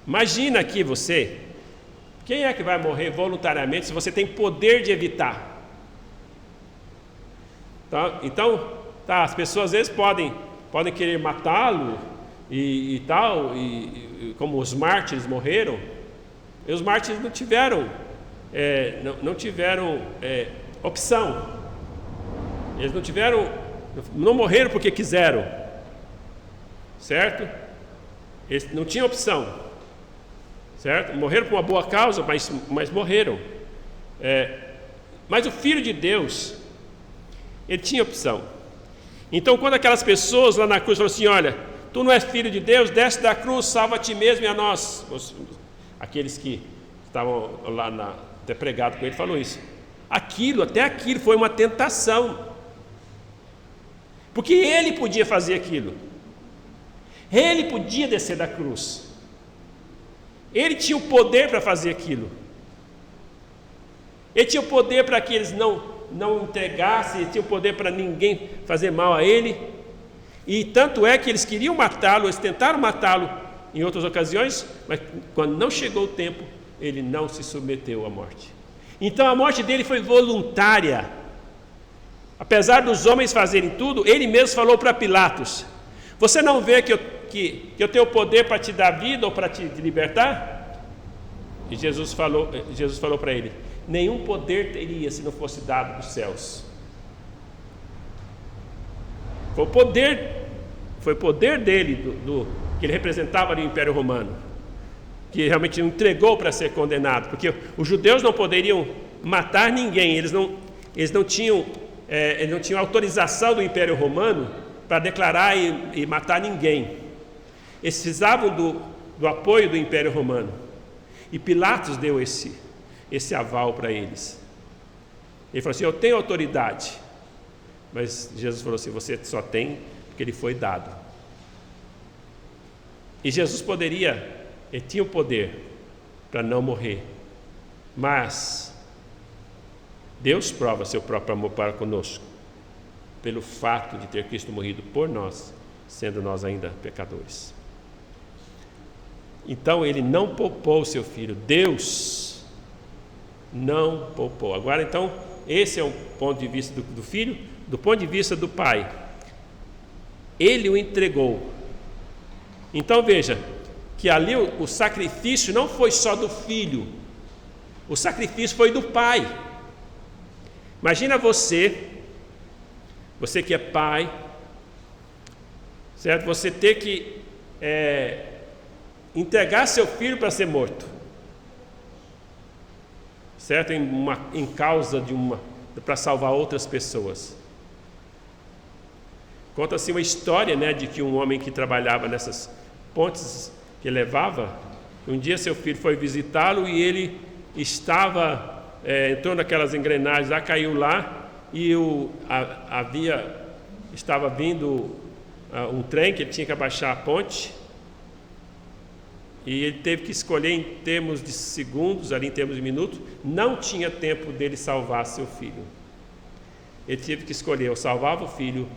Imagina aqui você, quem é que vai morrer voluntariamente se você tem poder de evitar? Então, as pessoas às vezes podem querer matá-lo e tal, e como os mártires morreram. E os mártires não tiveram opção. Eles não morreram porque quiseram, certo? Eles não tinham opção, certo? Morreram por uma boa causa, mas morreram. Mas o Filho de Deus, ele tinha opção. Então, quando aquelas pessoas lá na cruz falaram assim, olha, tu não és Filho de Deus, desce da cruz, salva a ti mesmo e a nós. Aqueles que estavam lá até pregado com ele, falou isso. Até aquilo foi uma tentação. Porque ele podia fazer aquilo. Ele podia descer da cruz. Ele tinha o poder para fazer aquilo. Ele tinha o poder para que eles não entregassem, ele tinha o poder para ninguém fazer mal a ele. E tanto é que eles queriam matá-lo, eles tentaram matá-lo em outras ocasiões, mas quando não chegou o tempo, ele não se submeteu à morte. Então a morte dele foi voluntária. Apesar dos homens fazerem tudo, ele mesmo falou para Pilatos: você não vê que que eu tenho poder para te dar vida ou para te libertar? E Jesus falou para ele: nenhum poder teria se não fosse dado dos céus. Foi o poder dele, que ele representava ali o Império Romano, que realmente entregou para ser condenado, porque os judeus não poderiam matar ninguém, eles não tinham autorização do Império Romano para declarar e matar ninguém. Eles precisavam do apoio do Império Romano, e Pilatos deu esse aval para eles. Ele falou assim: eu tenho autoridade, mas Jesus falou assim: você só tem porque ele foi dado. E Jesus ele tinha o poder para não morrer, mas Deus prova seu próprio amor para conosco pelo fato de ter Cristo morrido por nós, sendo nós ainda pecadores. Então ele não poupou seu filho, Deus não poupou. Agora então, esse é o ponto de vista do filho. Do ponto de vista do pai, ele o entregou. Então veja, que ali o sacrifício não foi só do filho, o sacrifício foi do pai. Imagina você que é pai, certo? Você ter que entregar seu filho para ser morto, certo? Em causa para salvar outras pessoas. Conta-se uma história, de que um homem que trabalhava nessas pontes que levava, um dia seu filho foi visitá-lo e ele entrou naquelas engrenagens lá, caiu lá, e estava vindo um trem que ele tinha que abaixar a ponte, e ele teve que escolher em termos de segundos, ali em termos de minutos. Não tinha tempo dele salvar seu filho. Ele teve que escolher: ou salvava o filho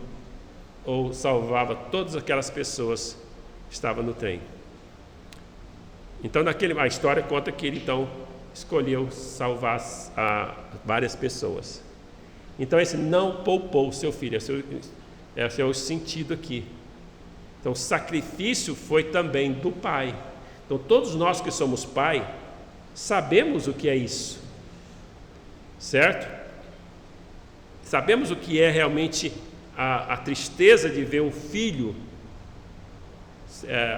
ou salvava todas aquelas pessoas que estavam no trem. Então a história conta que ele então escolheu salvar várias pessoas. Então esse não poupou o seu filho. Esse é o sentido aqui. Então o sacrifício foi também do pai. Então todos nós que somos pai sabemos o que é isso, certo? Sabemos o que é realmente a tristeza de ver um filho,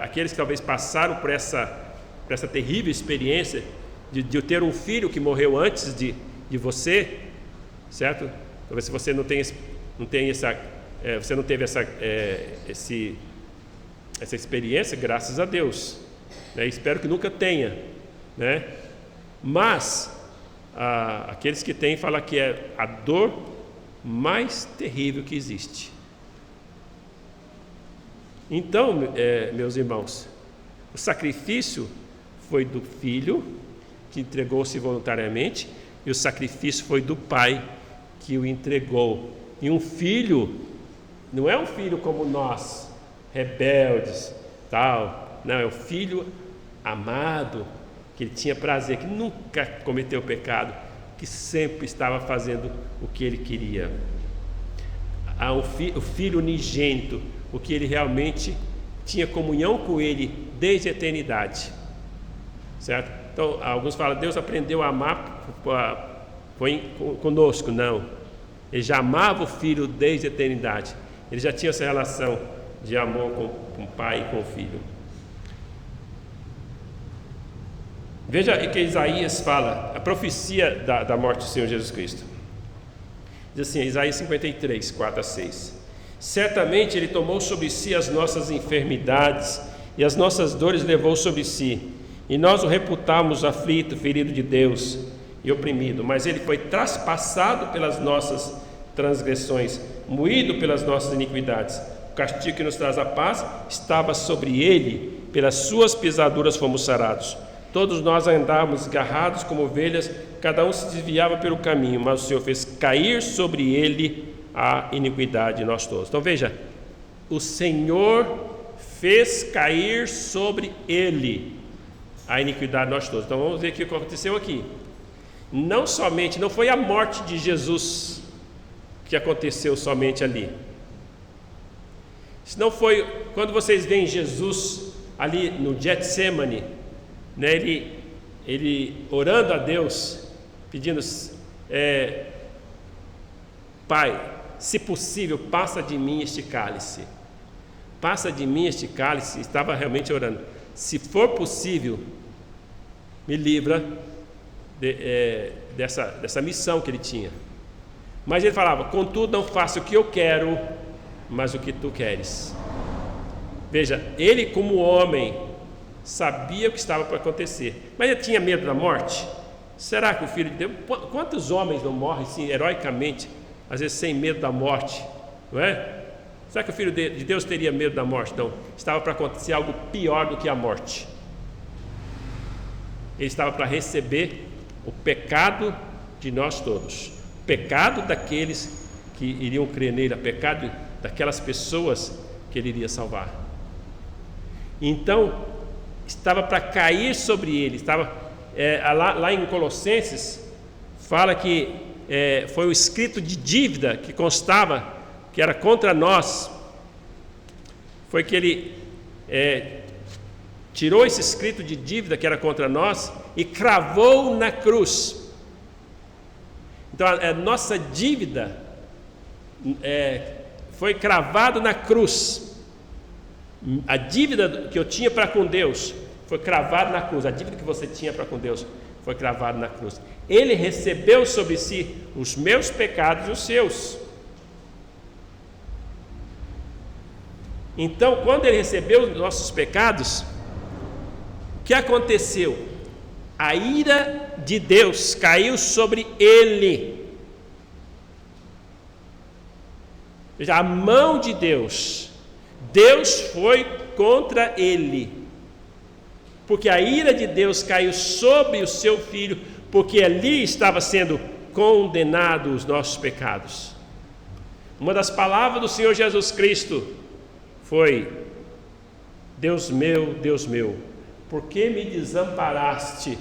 aqueles que talvez passaram por essa terrível experiência de ter um filho que morreu antes de você, certo? Talvez se você não teve essa experiência, graças a Deus, espero que nunca tenha, mas aqueles que têm falam que é a dor mais terrível que existe. Então, meus irmãos, o sacrifício foi do filho, que entregou-se voluntariamente, e o sacrifício foi do pai, que o entregou. E um filho não é um filho como nós, rebeldes, tal. Não, é um filho amado, que ele tinha prazer, que nunca cometeu pecado, que sempre estava fazendo o que ele queria. O filho unigênito, o que ele realmente tinha comunhão com ele desde a eternidade, certo? Então alguns falam: Deus aprendeu a amar conosco. Não, ele já amava o filho desde a eternidade. Ele já tinha essa relação de amor com o pai e com o filho. Veja que Isaías fala, a profecia da morte do Senhor Jesus Cristo. Diz assim, Isaías 53, 4 a 6. Certamente Ele tomou sobre si as nossas enfermidades e as nossas dores levou sobre si. E nós o reputamos aflito, ferido de Deus e oprimido. Mas Ele foi traspassado pelas nossas transgressões, moído pelas nossas iniquidades. O castigo que nos traz a paz estava sobre Ele, pelas suas pisaduras fomos sarados. Todos nós andávamos agarrados como ovelhas, cada um se desviava pelo caminho, mas o Senhor fez cair sobre ele a iniquidade de nós todos. Então veja, o Senhor fez cair sobre ele a iniquidade de nós todos. Então vamos ver o que aconteceu aqui. Não foi a morte de Jesus que aconteceu somente ali, Se não foi quando vocês veem Jesus ali no Getsemane, né, ele orando a Deus, pedindo, Pai, se possível, passa de mim este cálice. Passa de mim este cálice. Estava realmente orando. Se for possível, me livra dessa missão que ele tinha. Mas ele falava, contudo, não faço o que eu quero, mas o que tu queres. Veja, ele como homem sabia o que estava para acontecer, mas ele tinha medo da morte? Será que o Filho de Deus... Quantos homens não morrem assim, heroicamente, às vezes sem medo da morte, não é? Será que o Filho de Deus teria medo da morte? Não, estava para acontecer algo pior do que a morte. Ele estava para receber o pecado de nós todos, o pecado daqueles que iriam crer nele, o pecado daquelas pessoas que ele iria salvar. Então, estava para cair sobre ele. Estava lá em Colossenses, fala que foi o escrito de dívida que constava, que era contra nós. Foi que ele tirou esse escrito de dívida que era contra nós e cravou na cruz. Então a nossa dívida foi cravado na cruz. A dívida que eu tinha para com Deus foi cravada na cruz. A dívida que você tinha para com Deus foi cravada na cruz. Ele recebeu sobre si os meus pecados e os seus. Então, quando ele recebeu os nossos pecados, o que aconteceu? A ira de Deus caiu sobre ele. Veja, a mão de Deus foi contra ele, porque a ira de Deus caiu sobre o seu filho, porque ali estava sendo condenado os nossos pecados. Uma das palavras do Senhor Jesus Cristo foi: Deus meu, por que me desamparaste?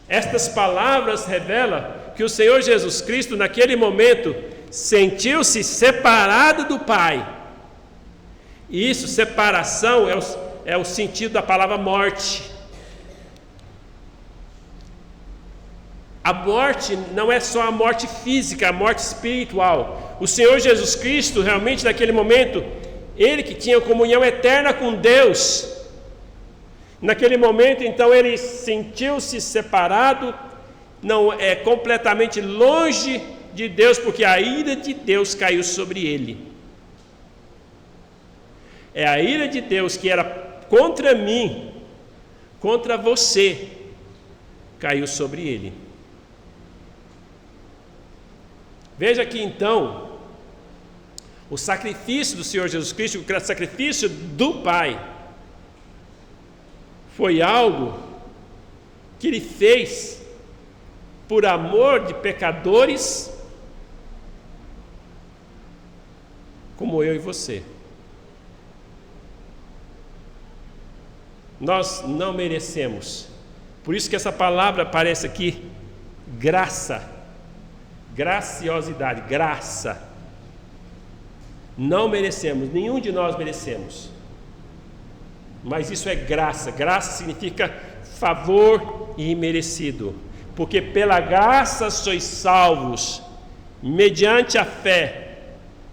Estas palavras revelam que o Senhor Jesus Cristo, naquele momento, sentiu-se separado do Pai. E isso, separação, é o sentido da palavra morte. A morte não é só a morte física, a morte espiritual. O Senhor Jesus Cristo, realmente, naquele momento, ele que tinha comunhão eterna com Deus, naquele momento, então, ele sentiu-se separado, não é completamente longe de Deus, porque a ira de Deus caiu sobre ele. É a ira de Deus que era contra mim, contra você, caiu sobre ele. Veja que então, o sacrifício do Senhor Jesus Cristo, o sacrifício do Pai, foi algo que ele fez por amor de pecadores como eu e você. Nós não merecemos. Por isso que essa palavra aparece aqui, graça, graciosidade, graça. Não merecemos, nenhum de nós merecemos. Mas isso é graça. Graça significa favor imerecido. Porque pela graça sois salvos, mediante a fé.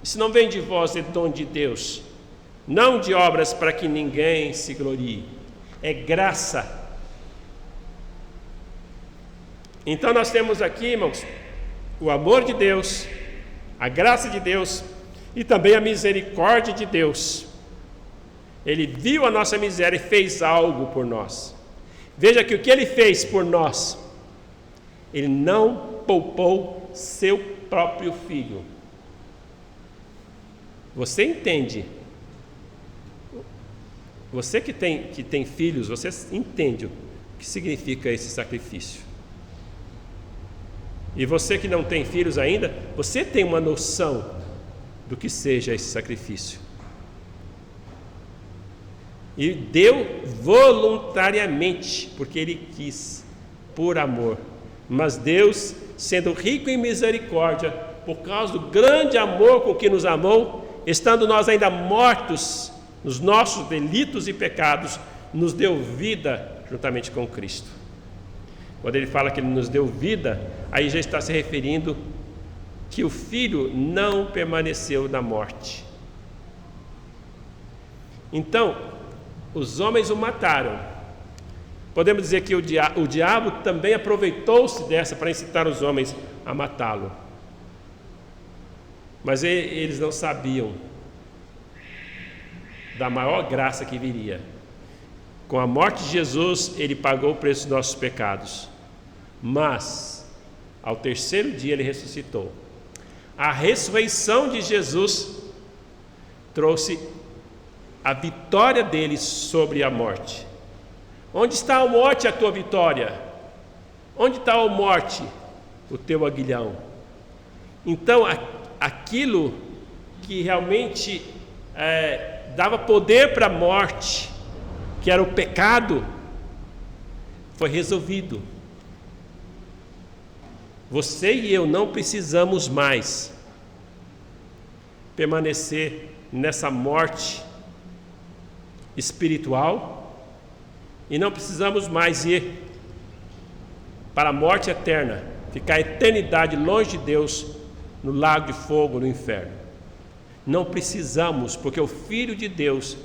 Isso não vem de vós, é dom de Deus. Não de obras para que ninguém se glorie. É graça. Então nós temos aqui, irmãos, o amor de Deus, a graça de Deus e também a misericórdia de Deus. Ele viu a nossa miséria e fez algo por nós. Veja que o que ele fez por nós, ele não poupou seu próprio filho. Você entende? Você que tem filhos, você entende o que significa esse sacrifício. E você que não tem filhos ainda, você tem uma noção do que seja esse sacrifício. E deu voluntariamente, porque ele quis, por amor. Mas Deus, sendo rico em misericórdia, por causa do grande amor com que nos amou, estando nós ainda mortos nos nossos delitos e pecados, nos deu vida juntamente com Cristo. Quando ele fala que ele nos deu vida, aí já está se referindo que o Filho não permaneceu na morte. Então, os homens o mataram. Podemos dizer que o diabo também aproveitou-se dessa para incitar os homens a matá-lo. Mas eles não sabiam da maior graça que viria. Com a morte de Jesus, ele pagou o preço dos nossos pecados. Mas, ao terceiro dia, ele ressuscitou. A ressurreição de Jesus trouxe a vitória dele sobre a morte. Onde está a morte, a tua vitória? Onde está a morte, o teu aguilhão? Então, aquilo que realmente dava poder para a morte, que era o pecado, foi resolvido. Você e eu não precisamos mais permanecer nessa morte espiritual e não precisamos mais ir para a morte eterna, ficar a eternidade longe de Deus no lago de fogo, no inferno. Não precisamos, porque o Filho de Deus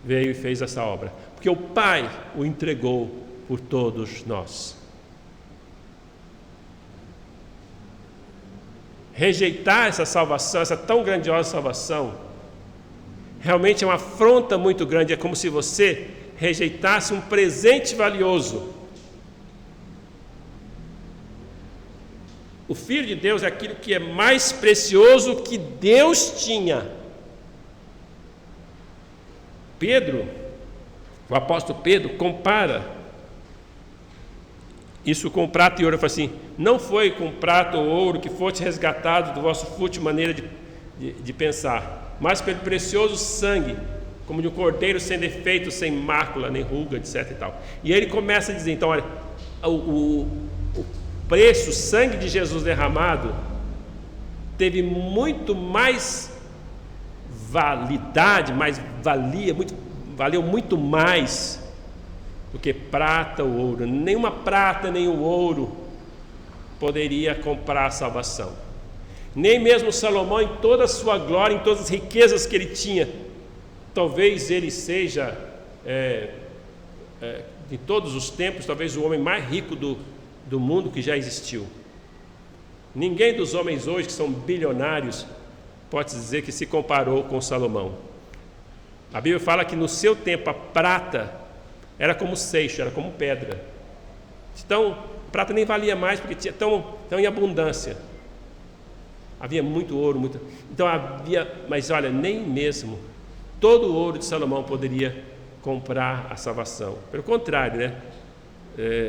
veio e fez essa obra, porque o Pai o entregou por todos nós. Rejeitar essa salvação, essa tão grandiosa salvação, realmente é uma afronta muito grande. É como se você rejeitasse um presente valioso. O Filho de Deus é aquilo que é mais precioso que Deus tinha. Pedro, o apóstolo Pedro, compara isso com prata e ouro. Ele fala assim: não foi com prata ou ouro que foste resgatado do vosso fútil maneira de pensar, mas pelo precioso sangue, como de um cordeiro sem defeito, sem mácula, nem ruga, etc. e tal. E aí ele começa a dizer, então, olha, o preço, o sangue de Jesus derramado, teve muito mais validade, valeu muito mais do que prata ou ouro. Nenhuma prata, nem o ouro poderia comprar a salvação. Nem mesmo Salomão, em toda a sua glória, em todas as riquezas que ele tinha, talvez ele seja, de todos os tempos, talvez o homem mais rico do mundo que já existiu. Ninguém dos homens hoje que são bilionários pode dizer que se comparou com Salomão. A Bíblia fala que no seu tempo a prata era como seixo, era como pedra. Então, a prata nem valia mais porque tinha tão em abundância. Havia muito ouro, então mas olha, nem mesmo todo o ouro de Salomão poderia comprar a salvação. Pelo contrário, né?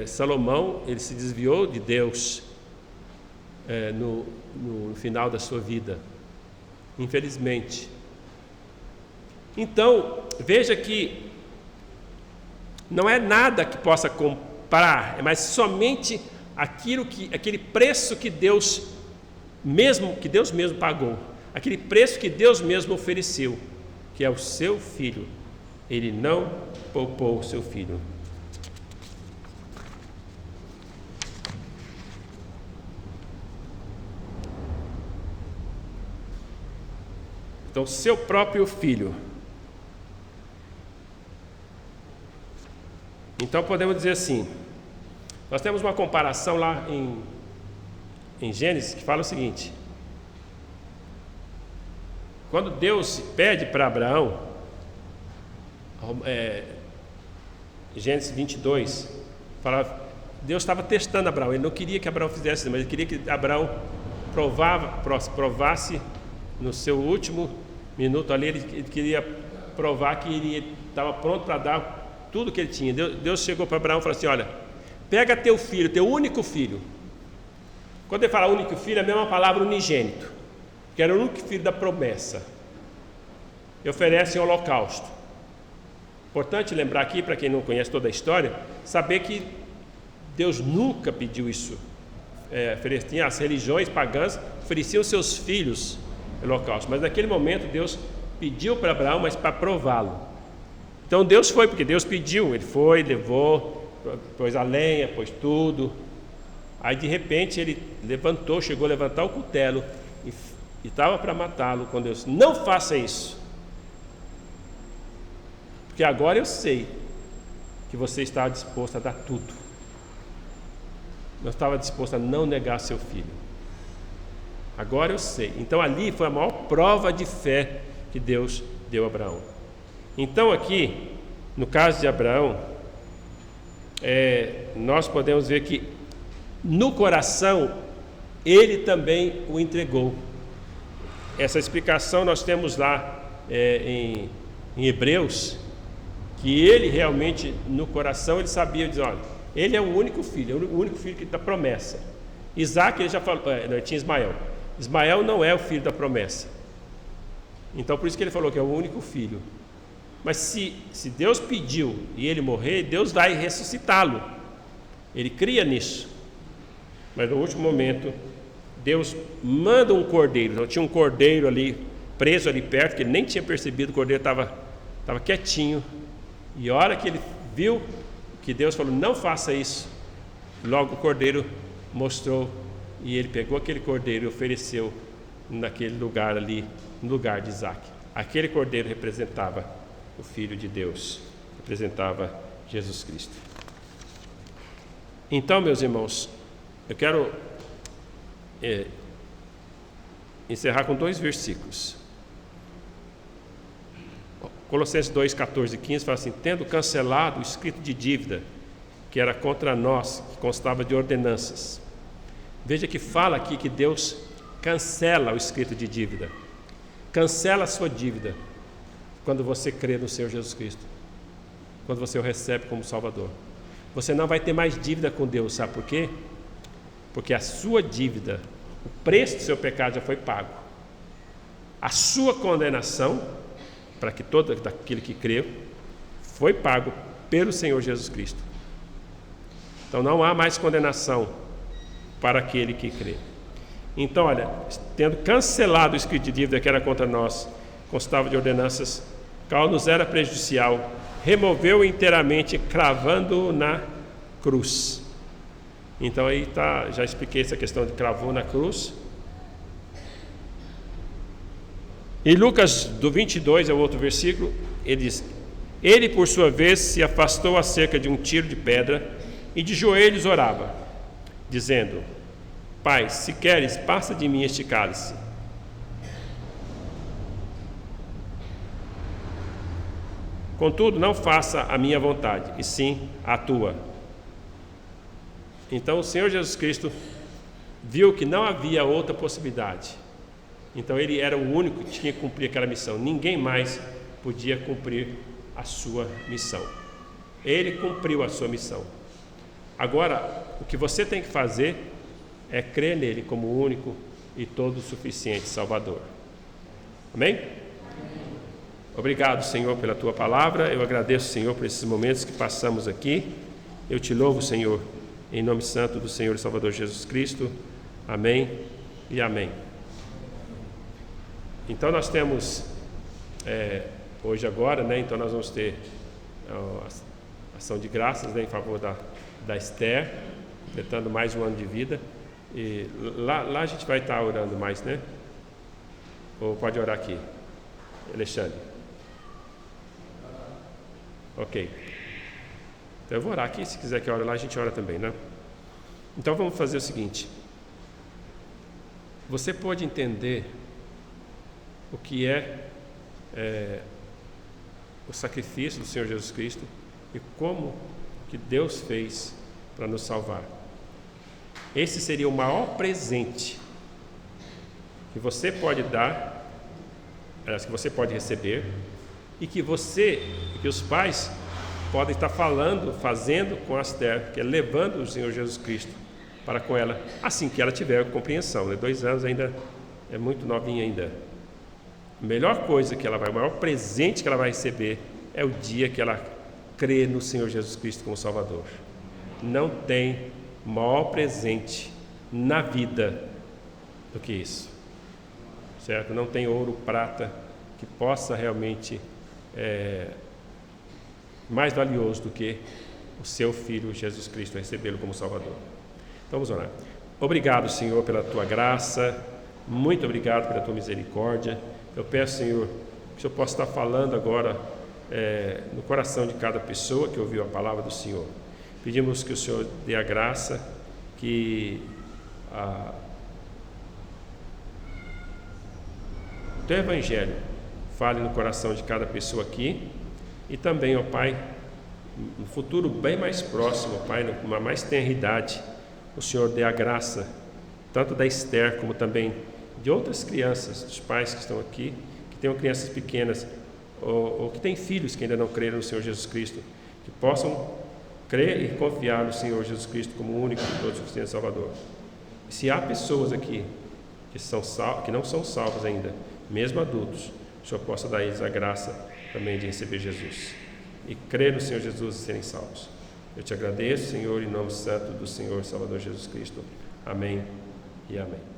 Salomão, ele se desviou de Deus no final da sua vida, infelizmente. Então, veja que não é nada que possa comprar, mas somente aquele preço que Deus mesmo pagou, aquele preço que Deus mesmo ofereceu, que é o seu Filho. Ele não poupou o seu Filho. Então, seu próprio Filho. Então podemos dizer assim, nós temos uma comparação lá em Gênesis que fala o seguinte: quando Deus pede para Abraão, Gênesis 22, fala, Deus estava testando Abraão. Ele não queria que Abraão fizesse, mas ele queria que Abraão provasse no seu último minuto ali. Ele queria provar que ele estava pronto para dar tudo que ele tinha. Deus chegou para Abraão e falou assim: olha, pega teu filho, teu único filho. Quando ele fala único filho, é a mesma palavra unigênito, que era o único filho da promessa, e oferece em holocausto. Importante lembrar aqui, para quem não conhece toda a história, saber que Deus nunca pediu isso. As religiões pagãs ofereciam seus filhos holocausto. Mas naquele momento Deus pediu para Abraão, mas para prová-lo. Então Deus foi, porque Deus pediu, ele foi, levou, pôs a lenha, pôs tudo. Aí de repente ele levantou, chegou a levantar o cutelo e estava para matá-lo, quando Deus: não faça isso, porque agora eu sei que você estava disposto a dar tudo. Não estava disposto a não negar seu filho. Agora eu sei. Então ali foi a maior prova de fé que Deus deu a Abraão. Então aqui, no caso de Abraão, nós podemos ver que no coração ele também o entregou. Essa explicação nós temos lá em Hebreus, que ele realmente no coração ele sabia, dizer: olha, ele é o único filho da promessa. Isaac, ele já falou, não, tinha Ismael. Ismael não é o filho da promessa. Então por isso que ele falou que é o único filho. Mas se Deus pediu e ele morrer, Deus vai ressuscitá-lo. Ele cria nisso. Mas no último momento, Deus manda um cordeiro. Então tinha um cordeiro ali, preso ali perto, que ele nem tinha percebido, o cordeiro estava quietinho. E a hora que ele viu que Deus falou: não faça isso, logo o cordeiro mostrou, e ele pegou aquele cordeiro e ofereceu naquele lugar ali, no lugar de Isaac. Aquele cordeiro representava o Filho de Deus, representava Jesus Cristo. Então, meus irmãos, eu quero encerrar com 2 versículos. Colossenses 2, 14 e 15 fala assim: tendo cancelado o escrito de dívida que era contra nós, que constava de ordenanças. Veja que fala aqui que Deus cancela o escrito de dívida. Cancela a sua dívida quando você crê no Senhor Jesus Cristo, quando você o recebe como Salvador. Você não vai ter mais dívida com Deus, sabe por quê? Porque a sua dívida, o preço do seu pecado já foi pago. A sua condenação, para que todo aquele que creu, foi pago pelo Senhor Jesus Cristo. Então não há mais condenação para aquele que crê. Então, olha, tendo cancelado o escrito de dívida que era contra nós, constava de ordenanças, qual nos era prejudicial, removeu inteiramente, cravando-o na cruz. Então aí tá, já expliquei essa questão de cravou na cruz. Em Lucas, do 22 é o outro versículo, ele diz: ele por sua vez se afastou acerca de um tiro de pedra e de joelhos orava, dizendo: Pai, se queres, passa de mim este cálice. Contudo, não faça a minha vontade, e sim a tua. Então o Senhor Jesus Cristo viu que não havia outra possibilidade. Então ele era o único que tinha que cumprir aquela missão. Ninguém mais podia cumprir a sua missão. Ele cumpriu a sua missão. Agora, o que você tem que fazer é crer nele como o único e todo suficiente Salvador. Amém? Obrigado, Senhor, pela tua palavra. Eu agradeço, Senhor, por esses momentos que passamos aqui. Eu te louvo, Senhor, em nome santo do Senhor e Salvador Jesus Cristo. Amém e amém. Então nós temos hoje agora, né? Então nós vamos ter a ação de graças, né, em favor da Esther, completando mais um ano de vida. E lá a gente vai estar orando mais, né? Ou pode orar aqui, Alexandre? Ok. Então eu vou orar aqui, se quiser que eu ore lá, a gente ora também, né? Então vamos fazer o seguinte. Você pode entender o que é o sacrifício do Senhor Jesus Cristo e como que Deus fez para nos salvar. Esse seria o maior presente que você pode dar, que você pode receber, e que os pais podem estar fazendo com a Esther, que é levando o Senhor Jesus Cristo para com ela, assim que ela tiver compreensão, né? 2 anos ainda é muito novinha ainda. A melhor coisa que ela vai, o maior presente que ela vai receber é o dia que ela crê no Senhor Jesus Cristo como Salvador. Não tem maior presente na vida do que isso. certo? Não tem ouro, prata que possa realmente mais valioso do que o seu Filho Jesus Cristo, recebê-lo como Salvador. Então vamos orar. Obrigado, Senhor, pela tua graça, muito obrigado pela tua misericórdia. Eu peço, Senhor, que o Senhor possa estar falando agora no coração de cada pessoa que ouviu a palavra do Senhor. Pedimos que o Senhor dê a graça, que o teu Evangelho fale no coração de cada pessoa aqui, e também, ó Pai, no futuro bem mais próximo, ó Pai, numa mais tenra idade, o Senhor dê a graça, tanto da Esther como também de outras crianças, dos pais que estão aqui, que tenham crianças pequenas, ou que têm filhos que ainda não creram no Senhor Jesus Cristo, que possam crer e confiar no Senhor Jesus Cristo como o único de todos os Cristo Salvador. E se há pessoas aqui que não são salvas ainda, mesmo adultos, o Senhor possa dar a eles a graça também de receber Jesus e crer no Senhor Jesus e serem salvos. Eu te agradeço, Senhor, em nome santo do Senhor Salvador Jesus Cristo. Amém e amém.